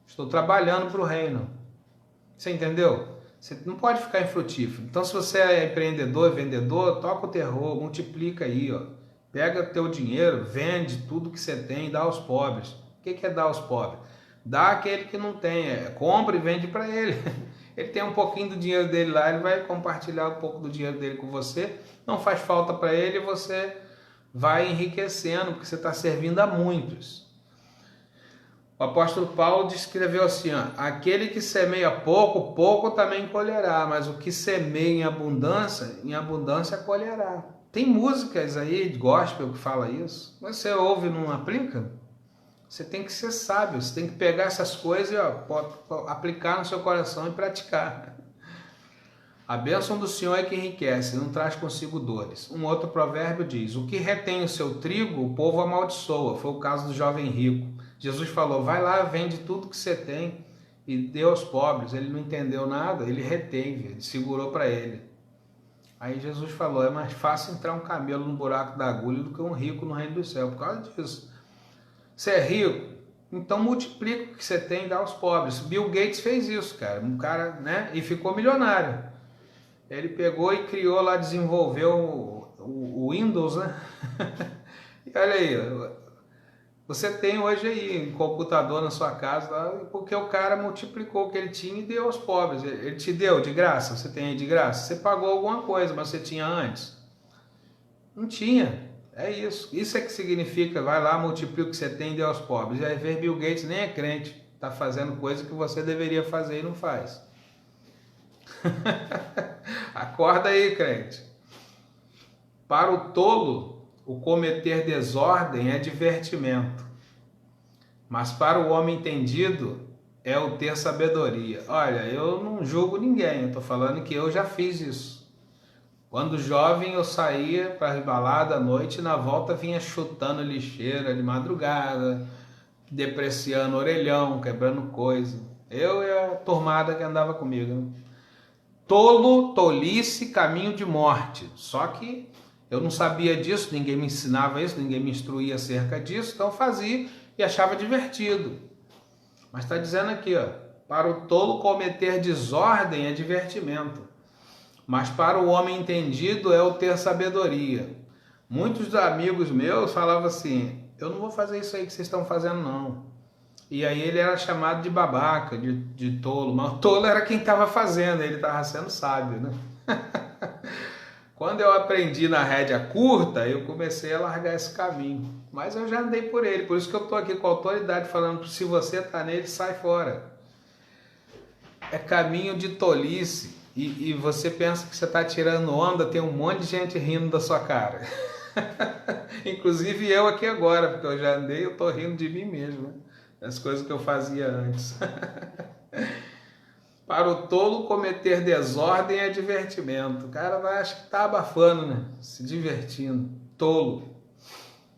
estou trabalhando para o reino. Você entendeu? Você não pode ficar infrutífero. Então, se você é empreendedor, vendedor, toca o terror, multiplica aí, ó. Pega o teu dinheiro, vende tudo que você tem e dá aos pobres. O que é dar aos pobres? Dá aquele que não tem, compra e vende para ele. Ele tem um pouquinho do dinheiro dele lá, ele vai compartilhar um pouco do dinheiro dele com você, não faz falta para ele e você vai enriquecendo, porque você está servindo a muitos. O apóstolo Paulo descreveu assim, ó, aquele que semeia pouco, pouco também colherá, mas o que semeia em abundância colherá. Tem músicas aí de gospel que fala isso, mas você ouve e não aplica? Você tem que ser sábio, você tem que pegar essas coisas e aplicar no seu coração e praticar. A bênção do Senhor é que enriquece, não traz consigo dores. Um outro provérbio diz, o que retém o seu trigo, o povo amaldiçoa. Foi o caso do jovem rico. Jesus falou, vai lá, vende tudo que você tem e dê aos pobres. Ele não entendeu nada, ele reteve, ele segurou para ele. Aí Jesus falou, é mais fácil entrar um camelo no buraco da agulha do que um rico no reino do céu, por causa disso. Você é rico? Então multiplica o que você tem e dá aos pobres. Bill Gates fez isso, cara. Um cara, né? E ficou milionário. Ele pegou e criou lá, desenvolveu o Windows, né? E olha aí, você tem hoje aí um computador na sua casa, porque o cara multiplicou o que ele tinha e deu aos pobres. Ele te deu de graça, você tem aí de graça. Você pagou alguma coisa, mas você tinha antes? Não tinha. É isso. Isso é que significa, vai lá, multiplica o que você tem e dê aos pobres. E aí vem Bill Gates, nem é crente, está fazendo coisa que você deveria fazer e não faz. Acorda aí, crente. Para o tolo, o cometer desordem é divertimento, mas para o homem entendido é o ter sabedoria. Olha, eu não julgo ninguém, eu estou falando que eu já fiz isso. Quando jovem eu saía para balada à noite e na volta vinha chutando lixeira de madrugada, depreciando orelhão, quebrando coisa. Eu e a turmada que andava comigo, né? Tolo, tolice, caminho de morte. Só que eu não sabia disso, ninguém me ensinava isso, ninguém me instruía acerca disso, então eu fazia e achava divertido. Mas está dizendo aqui, ó, para o tolo cometer desordem é divertimento, mas para o homem entendido é o ter sabedoria. Muitos amigos meus falavam assim, eu não vou fazer isso aí que vocês estão fazendo não. E aí ele era chamado de babaca, de tolo, mas o tolo era quem estava fazendo, ele estava sendo sábio, né? Quando eu aprendi na rédea curta, eu comecei a largar esse caminho. Mas eu já andei por ele, por isso que eu estou aqui com autoridade falando, se você está nele, sai fora. É caminho de tolice. E você pensa que você está tirando onda, tem um monte de gente rindo da sua cara. Inclusive eu aqui agora, porque eu já andei, eu tô rindo de mim mesmo, né? Das coisas que eu fazia antes. Para o tolo cometer desordem é divertimento. O cara vai, acho que tá abafando, né? Se divertindo. Tolo.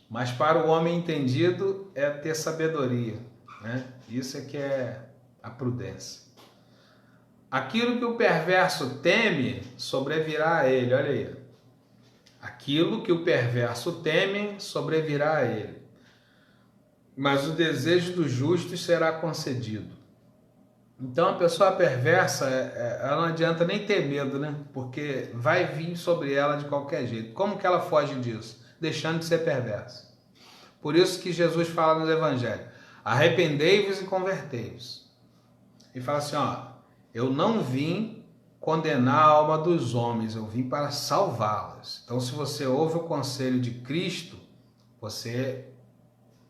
Mas para o homem entendido é ter sabedoria, né? Isso é que é a prudência. Aquilo que o perverso teme sobrevirá a ele. Olha aí. Aquilo que o perverso teme sobrevirá a ele. Mas o desejo dos justos será concedido. Então a pessoa perversa, ela não adianta nem ter medo, né? Porque vai vir sobre ela de qualquer jeito. Como que ela foge disso? Deixando de ser perversa. Por isso que Jesus fala no Evangelho: arrependei-vos e convertei-vos. E fala assim, ó, eu não vim condenar a alma dos homens, eu vim para salvá-las. Então se você ouve o conselho de Cristo, você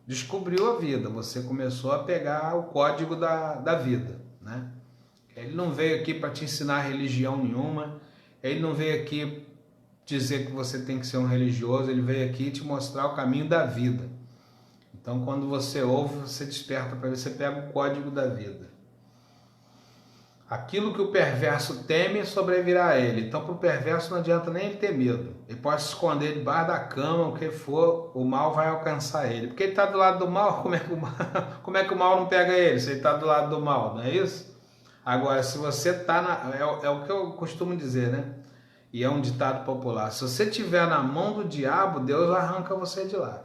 descobriu a vida, você começou a pegar o código da vida, né? Ele não veio aqui para te ensinar religião nenhuma, ele não veio aqui dizer que você tem que ser um religioso, ele veio aqui te mostrar o caminho da vida. Então quando você ouve, você desperta para você pega o código da vida. Aquilo que o perverso teme sobrevirá a ele. Então para o perverso não adianta nem ele ter medo. Ele pode se esconder debaixo da cama, o que for, o mal vai alcançar ele. Porque ele está do lado do mal, como é que o mal não pega ele? Se ele está do lado do mal, não é isso? Agora, se você está é o que eu costumo dizer, né? E é um ditado popular. Se você estiver na mão do diabo, Deus arranca você de lá.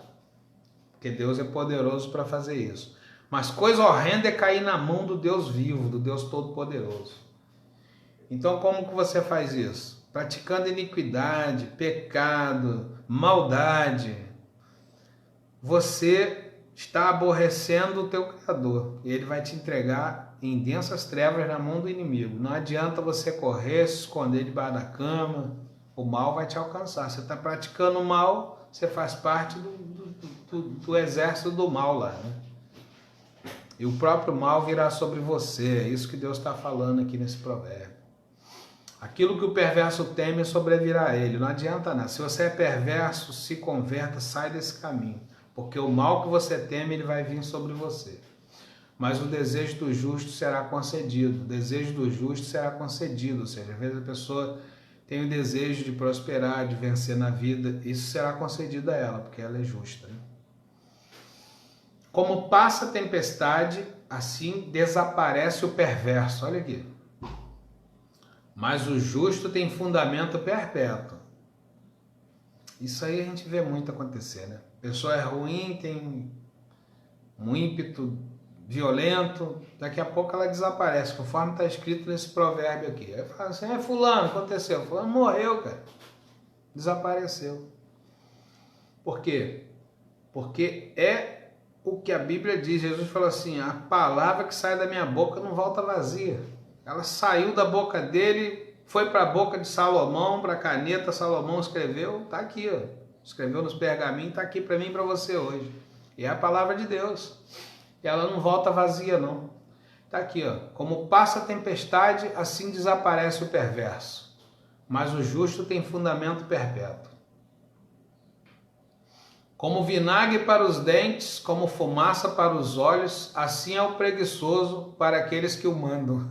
Porque Deus é poderoso para fazer isso. Mas coisa horrenda é cair na mão do Deus vivo, do Deus Todo-Poderoso. Então como que você faz isso? Praticando iniquidade, pecado, maldade. Você está aborrecendo o teu Criador. E ele vai te entregar em densas trevas na mão do inimigo. Não adianta você correr, se esconder debaixo da cama. O mal vai te alcançar. Você está praticando o mal, você faz parte do exército do mal lá, né? E o próprio mal virá sobre você. É isso que Deus está falando aqui nesse provérbio. Aquilo que o perverso teme sobrevirá a ele. Não adianta nada. Se você é perverso, se converta, sai desse caminho. Porque o mal que você teme, ele vai vir sobre você. Mas o desejo do justo será concedido. O desejo do justo será concedido. Ou seja, às vezes a pessoa tem o desejo de prosperar, de vencer na vida. Isso será concedido a ela, porque ela é justa, né? Como passa a tempestade, assim desaparece o perverso. Olha aqui. Mas o justo tem fundamento perpétuo. Isso aí a gente vê muito acontecer, né? A pessoa é ruim, tem um ímpeto violento, daqui a pouco ela desaparece, conforme está escrito nesse provérbio aqui. Aí fala assim, fulano, aconteceu. Fulano morreu, cara. Desapareceu. Por quê? Porque é o que a Bíblia diz. Jesus falou assim, a palavra que sai da minha boca não volta vazia. Ela saiu da boca dele, foi para a boca de Salomão, para a caneta, Salomão escreveu, está aqui, ó. Escreveu nos pergaminhos, está aqui para mim e para você hoje. E é a palavra de Deus. E ela não volta vazia, não. Está aqui, ó. Como passa a tempestade, assim desaparece o perverso. Mas o justo tem fundamento perpétuo. Como vinagre para os dentes, como fumaça para os olhos, assim é o preguiçoso para aqueles que o mandam.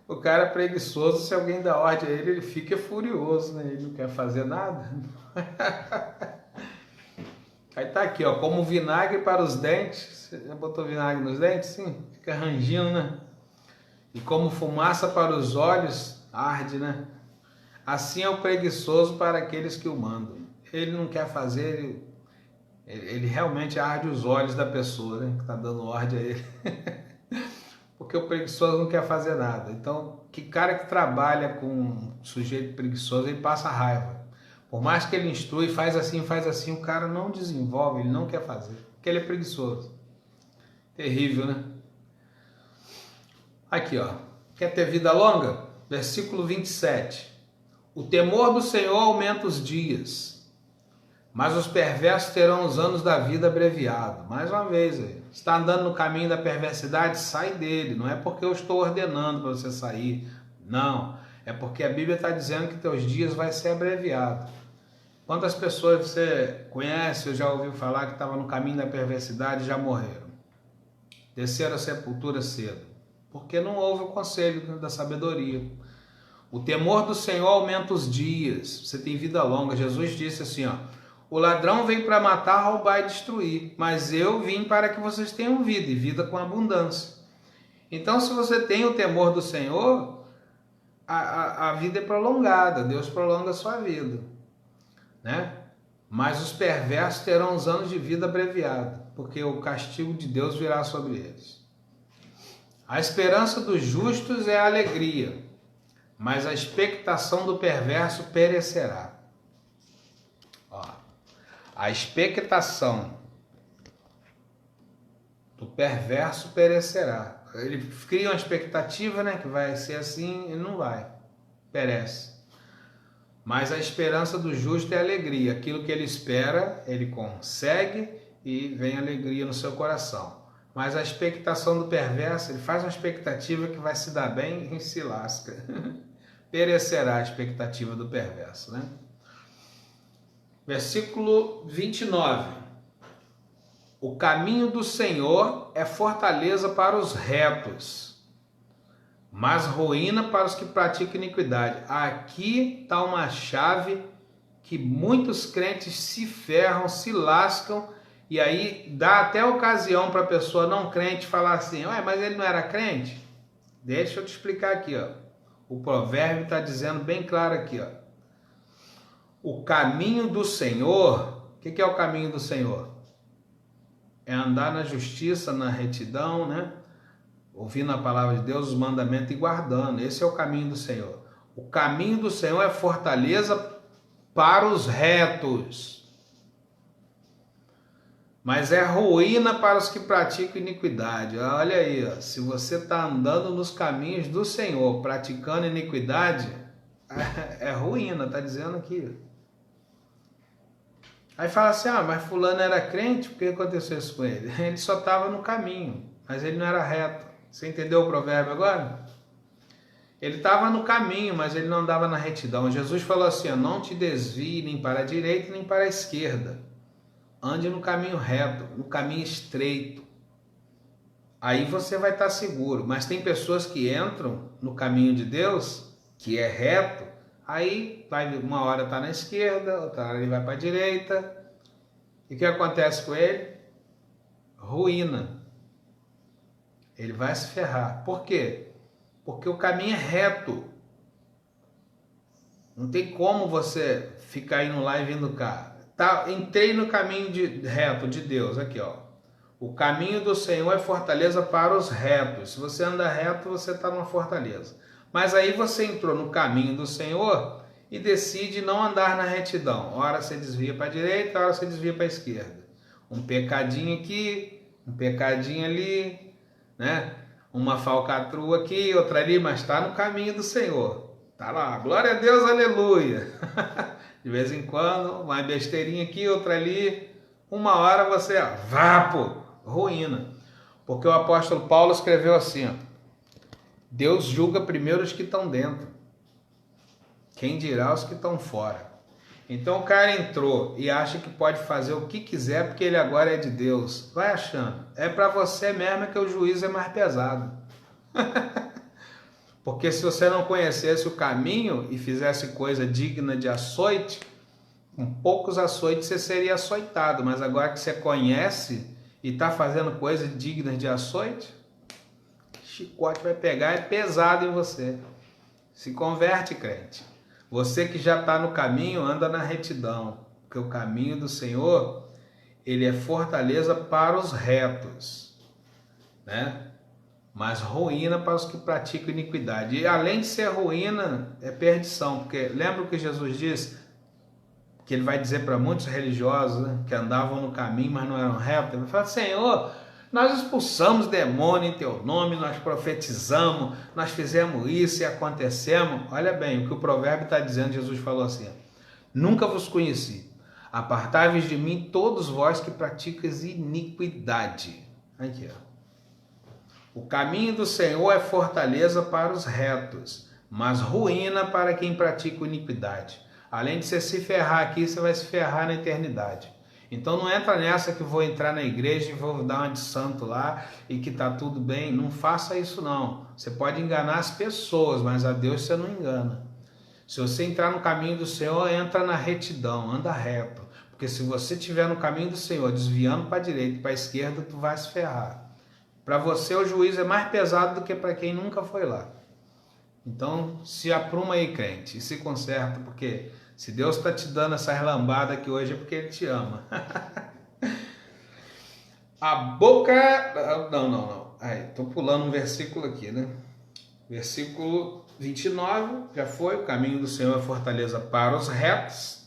O cara é preguiçoso, se alguém dá ordem a ele, ele fica furioso, né? Ele não quer fazer nada. Aí tá aqui, ó, como vinagre para os dentes. Você já botou vinagre nos dentes? Sim, fica rangindo, né? E como fumaça para os olhos, arde, né? Assim é o preguiçoso para aqueles que o mandam. Ele não quer fazer, ele realmente arde os olhos da pessoa, né, que está dando ordem a ele. Porque o preguiçoso não quer fazer nada. Então, que cara que trabalha com um sujeito preguiçoso, ele passa raiva. Por mais que ele instrui, faz assim, o cara não desenvolve, ele não quer fazer, porque ele é preguiçoso. Terrível, né? Aqui, ó. Quer ter vida longa? Versículo 27. O temor do Senhor aumenta os dias, mas os perversos terão os anos da vida abreviados. Mais uma vez, está andando no caminho da perversidade, sai dele. Não é porque eu estou ordenando para você sair. Não, é porque a Bíblia está dizendo que teus dias vai ser abreviado. Quantas pessoas você conhece ou já ouviu falar que estavam no caminho da perversidade e já morreram? Desceram à sepultura cedo, porque não houve o conselho da sabedoria. O temor do Senhor aumenta os dias, você tem vida longa. Jesus disse assim, ó, o ladrão veio para matar, roubar e destruir, mas eu vim para que vocês tenham vida, e vida com abundância. Então, se você tem o temor do Senhor, a vida é prolongada, Deus prolonga a sua vida, né? Mas os perversos terão os anos de vida abreviados, porque o castigo de Deus virá sobre eles. A esperança dos justos é a alegria, mas a expectação do perverso perecerá. Ó, a expectação do perverso perecerá. Ele cria uma expectativa, né, que vai ser assim e não vai, perece. Mas a esperança do justo é alegria. Aquilo que ele espera, ele consegue e vem alegria no seu coração. Mas a expectação do perverso, ele faz uma expectativa que vai se dar bem e se lasca. Perecerá a expectativa do perverso, né? Versículo 29. O caminho do Senhor é fortaleza para os retos, mas ruína para os que praticam iniquidade. Aqui está uma chave que muitos crentes se ferram, se lascam, e aí dá até ocasião para a pessoa não crente falar assim, ué, mas ele não era crente? Deixa eu te explicar aqui, ó. O provérbio está dizendo bem claro aqui, ó. O caminho do Senhor, o que é o caminho do Senhor? É andar na justiça, na retidão, né? Ouvindo a palavra de Deus, os mandamentos e guardando. Esse é o caminho do Senhor. O caminho do Senhor é fortaleza para os retos, mas é ruína para os que praticam iniquidade. Olha aí, ó, se você está andando nos caminhos do Senhor, praticando iniquidade, é ruína, está dizendo aqui. Aí fala assim, mas fulano era crente, por que aconteceu isso com ele? Ele só estava no caminho, mas ele não era reto. Você entendeu o provérbio agora? Ele estava no caminho, mas ele não andava na retidão. Jesus falou assim, não te desvie nem para a direita nem para a esquerda. Ande no caminho reto, no caminho estreito. Aí você vai estar seguro. Mas tem pessoas que entram no caminho de Deus, que é reto, aí vai, uma hora está na esquerda, outra hora ele vai para a direita. E o que acontece com ele? Ruína. Ele vai se ferrar. Por quê? Porque o caminho é reto. Não tem como você ficar indo lá e vindo cá. Tá, entrei no caminho reto de Deus. Aqui, ó. O caminho do Senhor é fortaleza para os retos. Se você anda reto, você está numa fortaleza. Mas aí você entrou no caminho do Senhor e decide não andar na retidão. Ora você desvia para a direita, ora você desvia para a esquerda. Um pecadinho aqui, um pecadinho ali, né? Uma falcatrua aqui, outra ali, mas está no caminho do Senhor. Tá lá, glória a Deus, aleluia. De vez em quando, uma besteirinha aqui, outra ali. Uma hora você, vapo, ruína. Porque o apóstolo Paulo escreveu assim, ó, Deus julga primeiro os que estão dentro. Quem dirá os que estão fora. Então o cara entrou e acha que pode fazer o que quiser porque ele agora é de Deus. Vai achando. É para você mesmo que o juízo é mais pesado. Porque se você não conhecesse o caminho e fizesse coisa digna de açoite, com poucos açoites você seria açoitado. Mas agora que você conhece e está fazendo coisas dignas de açoite, chicote vai pegar, é pesado em você. Se converte, crente. Você que já está no caminho, anda na retidão. Porque o caminho do Senhor, ele é fortaleza para os retos, né? Mas ruína para os que praticam iniquidade. E além de ser ruína, é perdição. Porque lembra o que Jesus disse? Que ele vai dizer para muitos religiosos, né, que andavam no caminho, mas não eram retos. Ele vai falar, Senhor, nós expulsamos demônio em teu nome, nós profetizamos, nós fizemos isso e acontecemos. Olha bem, o que o provérbio está dizendo, Jesus falou assim, nunca vos conheci, apartai-vos de mim todos vós que praticais iniquidade. Aqui, ó. O caminho do Senhor é fortaleza para os retos, mas ruína para quem pratica iniquidade. Além de você se ferrar aqui, você vai se ferrar na eternidade. Então não entra nessa que vou entrar na igreja e vou dar uma de santo lá e que tá tudo bem. Não faça isso não. Você pode enganar as pessoas, mas a Deus você não engana. Se você entrar no caminho do Senhor, entra na retidão, anda reto. Porque se você estiver no caminho do Senhor, desviando para a direita e para a esquerda, tu vai se ferrar. Para você o juízo é mais pesado do que para quem nunca foi lá. Então se apruma aí, crente, e se conserta, porque se Deus está te dando essa lambada aqui hoje é porque Ele te ama. A boca... Não. Estou pulando um versículo aqui, né? Versículo 29, já foi. O caminho do Senhor é fortaleza para os retos.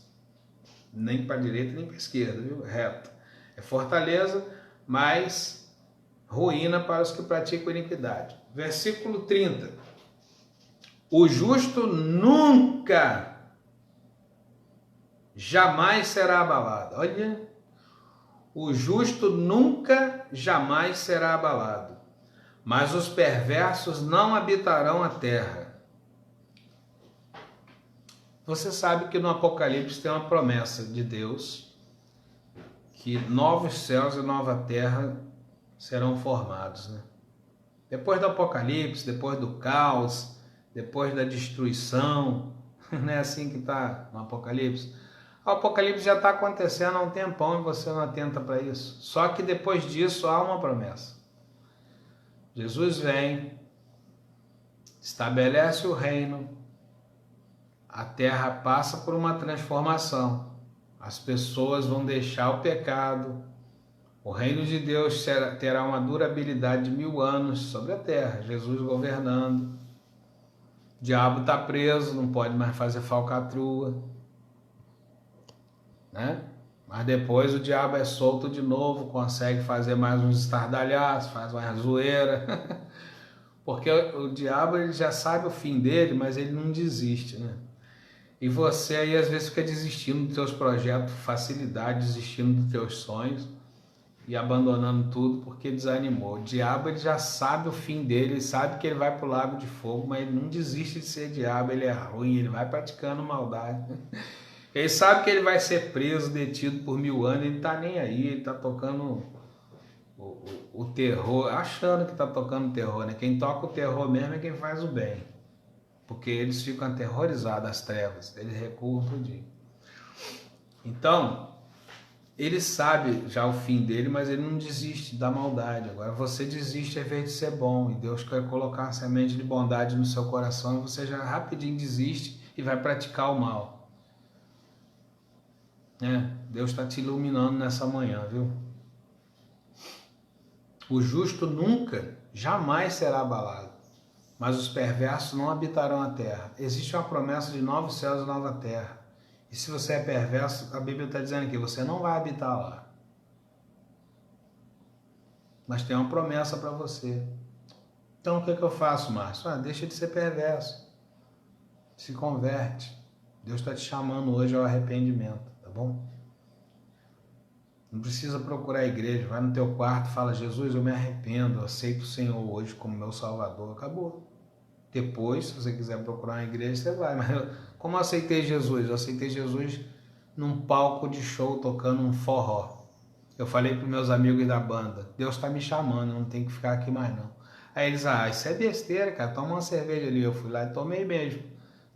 Nem para a direita, nem para a esquerda, viu? Reto. É fortaleza, mas ruína para os que praticam iniquidade. Versículo 30. O justo nunca, jamais será abalado. Olha, o justo nunca, jamais será abalado, mas os perversos não habitarão a terra. Você sabe que no Apocalipse tem uma promessa de Deus, que novos céus e nova terra serão formados, né? Depois do Apocalipse, depois do caos, depois da destruição, não é assim que está no Apocalipse? O Apocalipse já está acontecendo há um tempão e você não atenta para isso. Só que depois disso há uma promessa. Jesus vem, estabelece o reino, a terra passa por uma transformação, as pessoas vão deixar o pecado, o reino de Deus terá uma durabilidade de 1000 anos sobre a terra, Jesus governando. O diabo está preso, não pode mais fazer falcatrua, né? Mas depois o diabo é solto de novo, consegue fazer mais uns estardalhaços, faz uma zoeira, porque o diabo ele já sabe o fim dele, mas ele não desiste, né? E você aí às vezes fica desistindo dos teus projetos, facilidade, desistindo dos teus sonhos e abandonando tudo porque desanimou. O diabo ele já sabe o fim dele, ele sabe que ele vai para o lago de fogo, mas ele não desiste de ser diabo, ele é ruim, ele vai praticando maldade. Ele sabe que ele vai ser preso, detido por 1000 anos, ele tá nem aí, ele tá tocando o terror, achando que tá tocando terror, né? Quem toca o terror mesmo é quem faz o bem, porque eles ficam aterrorizados às trevas, eles recuam tudinho. Então, ele sabe já o fim dele, mas ele não desiste da maldade. Agora você desiste ao invés de ser bom, e Deus quer colocar uma semente de bondade no seu coração, e você já rapidinho desiste e vai praticar o mal. Deus está te iluminando nessa manhã, viu? O justo nunca, jamais será abalado, mas os perversos não habitarão a terra. Existe uma promessa de novos céus e nova terra. E se você é perverso, a Bíblia está dizendo que você não vai habitar lá. Mas tem uma promessa para você. Então o que eu faço, Márcio? Deixa de ser perverso. Se converte. Deus está te chamando hoje ao arrependimento, tá bom? Não precisa procurar a igreja, vai no teu quarto e fala: Jesus, eu me arrependo, eu aceito o Senhor hoje como meu Salvador. Acabou. Depois, se você quiser procurar uma igreja, você vai. Mas como eu aceitei Jesus? Eu aceitei Jesus num palco de show, tocando um forró. Eu falei para meus amigos da banda: Deus está me chamando, eu não tenho que ficar aqui mais não. Aí eles: isso é besteira, cara, toma uma cerveja ali. Eu fui lá e tomei mesmo.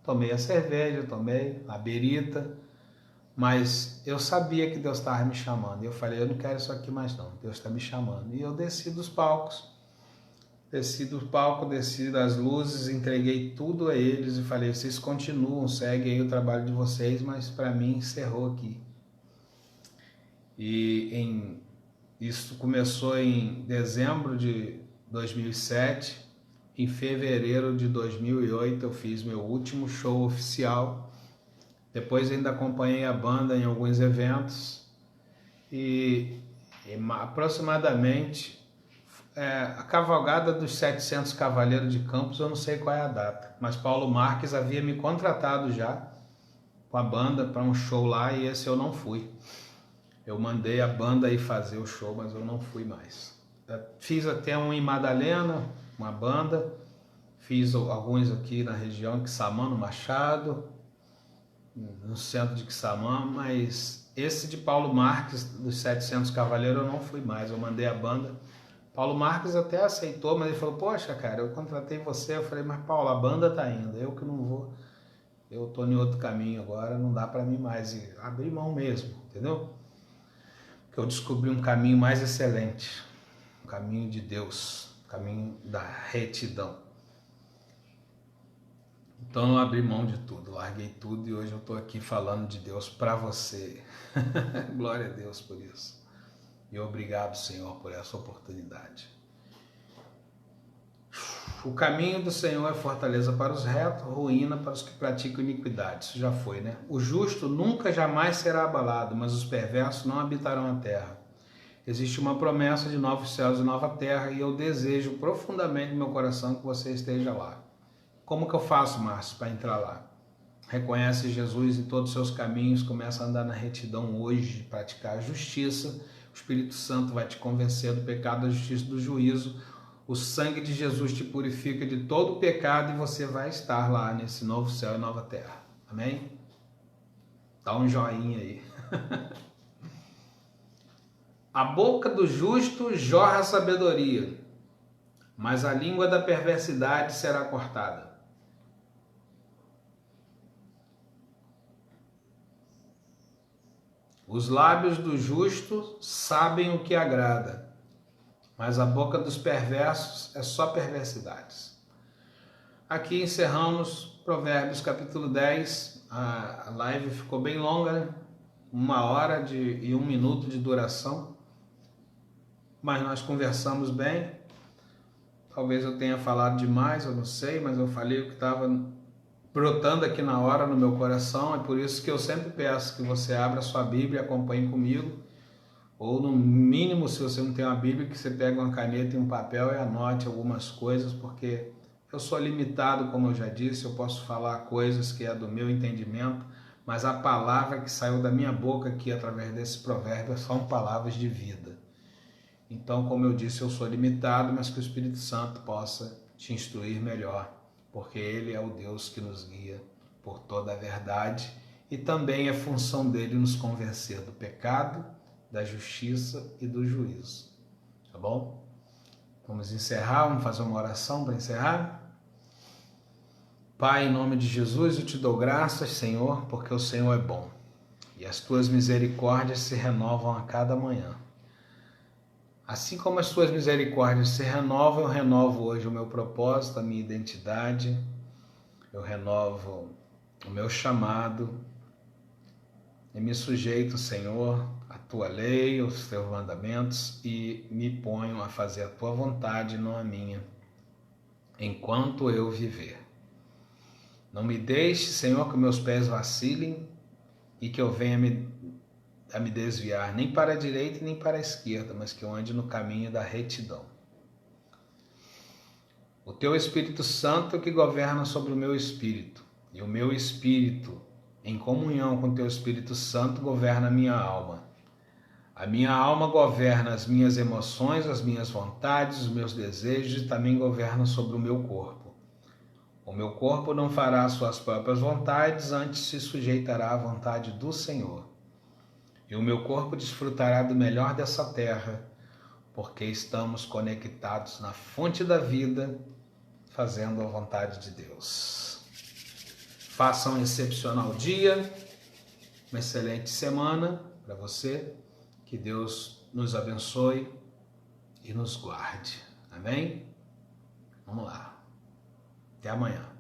Tomei a cerveja, tomei a berita, mas eu sabia que Deus estava me chamando. E eu falei: eu não quero isso aqui mais não, Deus está me chamando. E eu desci dos palcos. Desci do palco, desci das luzes, entreguei tudo a eles e falei: vocês continuam, seguem aí o trabalho de vocês, mas para mim encerrou aqui. E isso começou em dezembro de 2007, em fevereiro de 2008 eu fiz meu último show oficial. Depois ainda acompanhei a banda em alguns eventos e aproximadamente a cavalgada dos 700 Cavaleiros de Campos, eu não sei qual é a data, mas Paulo Marques havia me contratado já com a banda para um show lá e esse eu não fui. Eu mandei a banda ir fazer o show, mas eu não fui mais. Fiz até um em Madalena, uma banda, fiz alguns aqui na região, que Samano Machado, no centro de Quissamã, mas esse de Paulo Marques, dos 700 Cavaleiros, eu não fui mais, eu mandei a banda. Paulo Marques até aceitou, mas ele falou, poxa, cara, eu contratei você. Eu falei, mas Paulo, a banda tá indo, eu que não vou, eu tô em outro caminho agora, não dá para mim mais. E abri mão mesmo, entendeu? Porque eu descobri um caminho mais excelente, o caminho de Deus, o caminho da retidão. Então eu abri mão de tudo, larguei tudo e hoje eu tô aqui falando de Deus para você. Glória a Deus por isso. E obrigado, Senhor, por essa oportunidade. O caminho do Senhor é fortaleza para os retos, ruína para os que praticam iniquidade. Isso já foi, né? O justo nunca jamais será abalado, mas os perversos não habitarão a terra. Existe uma promessa de novos céus e nova terra e eu desejo profundamente no meu coração que você esteja lá. Como que eu faço, Márcio, para entrar lá? Reconhece Jesus em todos os seus caminhos, começa a andar na retidão hoje, praticar a justiça. O Espírito Santo vai te convencer do pecado, da justiça e do juízo. O sangue de Jesus te purifica de todo o pecado e você vai estar lá nesse novo céu e nova terra. Amém? Dá um joinha aí. A boca do justo jorra sabedoria, mas a língua da perversidade será cortada. Os lábios do justo sabem o que agrada, mas a boca dos perversos é só perversidades. Aqui encerramos Provérbios capítulo 10. A live ficou bem longa, né? 1h e 1 minuto de duração. Mas nós conversamos bem. Talvez eu tenha falado demais, eu não sei, mas eu falei o que estava brotando aqui na hora no meu coração. É por isso que eu sempre peço que você abra a sua Bíblia e acompanhe comigo. Ou no mínimo, se você não tem uma Bíblia, que você pegue uma caneta e um papel e anote algumas coisas, porque eu sou limitado, como eu já disse, eu posso falar coisas que é do meu entendimento, mas a palavra que saiu da minha boca aqui através desse provérbio são palavras de vida. Então, como eu disse, eu sou limitado, mas que o Espírito Santo possa te instruir melhor, porque Ele é o Deus que nos guia por toda a verdade e também é função dele nos convencer do pecado, da justiça e do juízo. Tá bom? Vamos encerrar, vamos fazer uma oração para encerrar? Pai, em nome de Jesus, eu te dou graças, Senhor, porque o Senhor é bom e as tuas misericórdias se renovam a cada manhã. Assim como as tuas misericórdias se renovam, eu renovo hoje o meu propósito, a minha identidade, eu renovo o meu chamado e me sujeito, Senhor, à tua lei, aos teus mandamentos e me ponho a fazer a tua vontade, não a minha, enquanto eu viver. Não me deixe, Senhor, que meus pés vacilem e que eu venha a me desviar nem para a direita nem para a esquerda, mas que eu ande no caminho da retidão. O teu Espírito Santo é que governa sobre o meu espírito, e o meu espírito, em comunhão com o teu Espírito Santo, governa a minha alma. A minha alma governa as minhas emoções, as minhas vontades, os meus desejos e também governa sobre o meu corpo. O meu corpo não fará as suas próprias vontades, antes se sujeitará à vontade do Senhor. E o meu corpo desfrutará do melhor dessa terra, porque estamos conectados na fonte da vida, fazendo a vontade de Deus. Faça um excepcional dia, uma excelente semana para você, que Deus nos abençoe e nos guarde. Amém? Vamos lá. Até amanhã.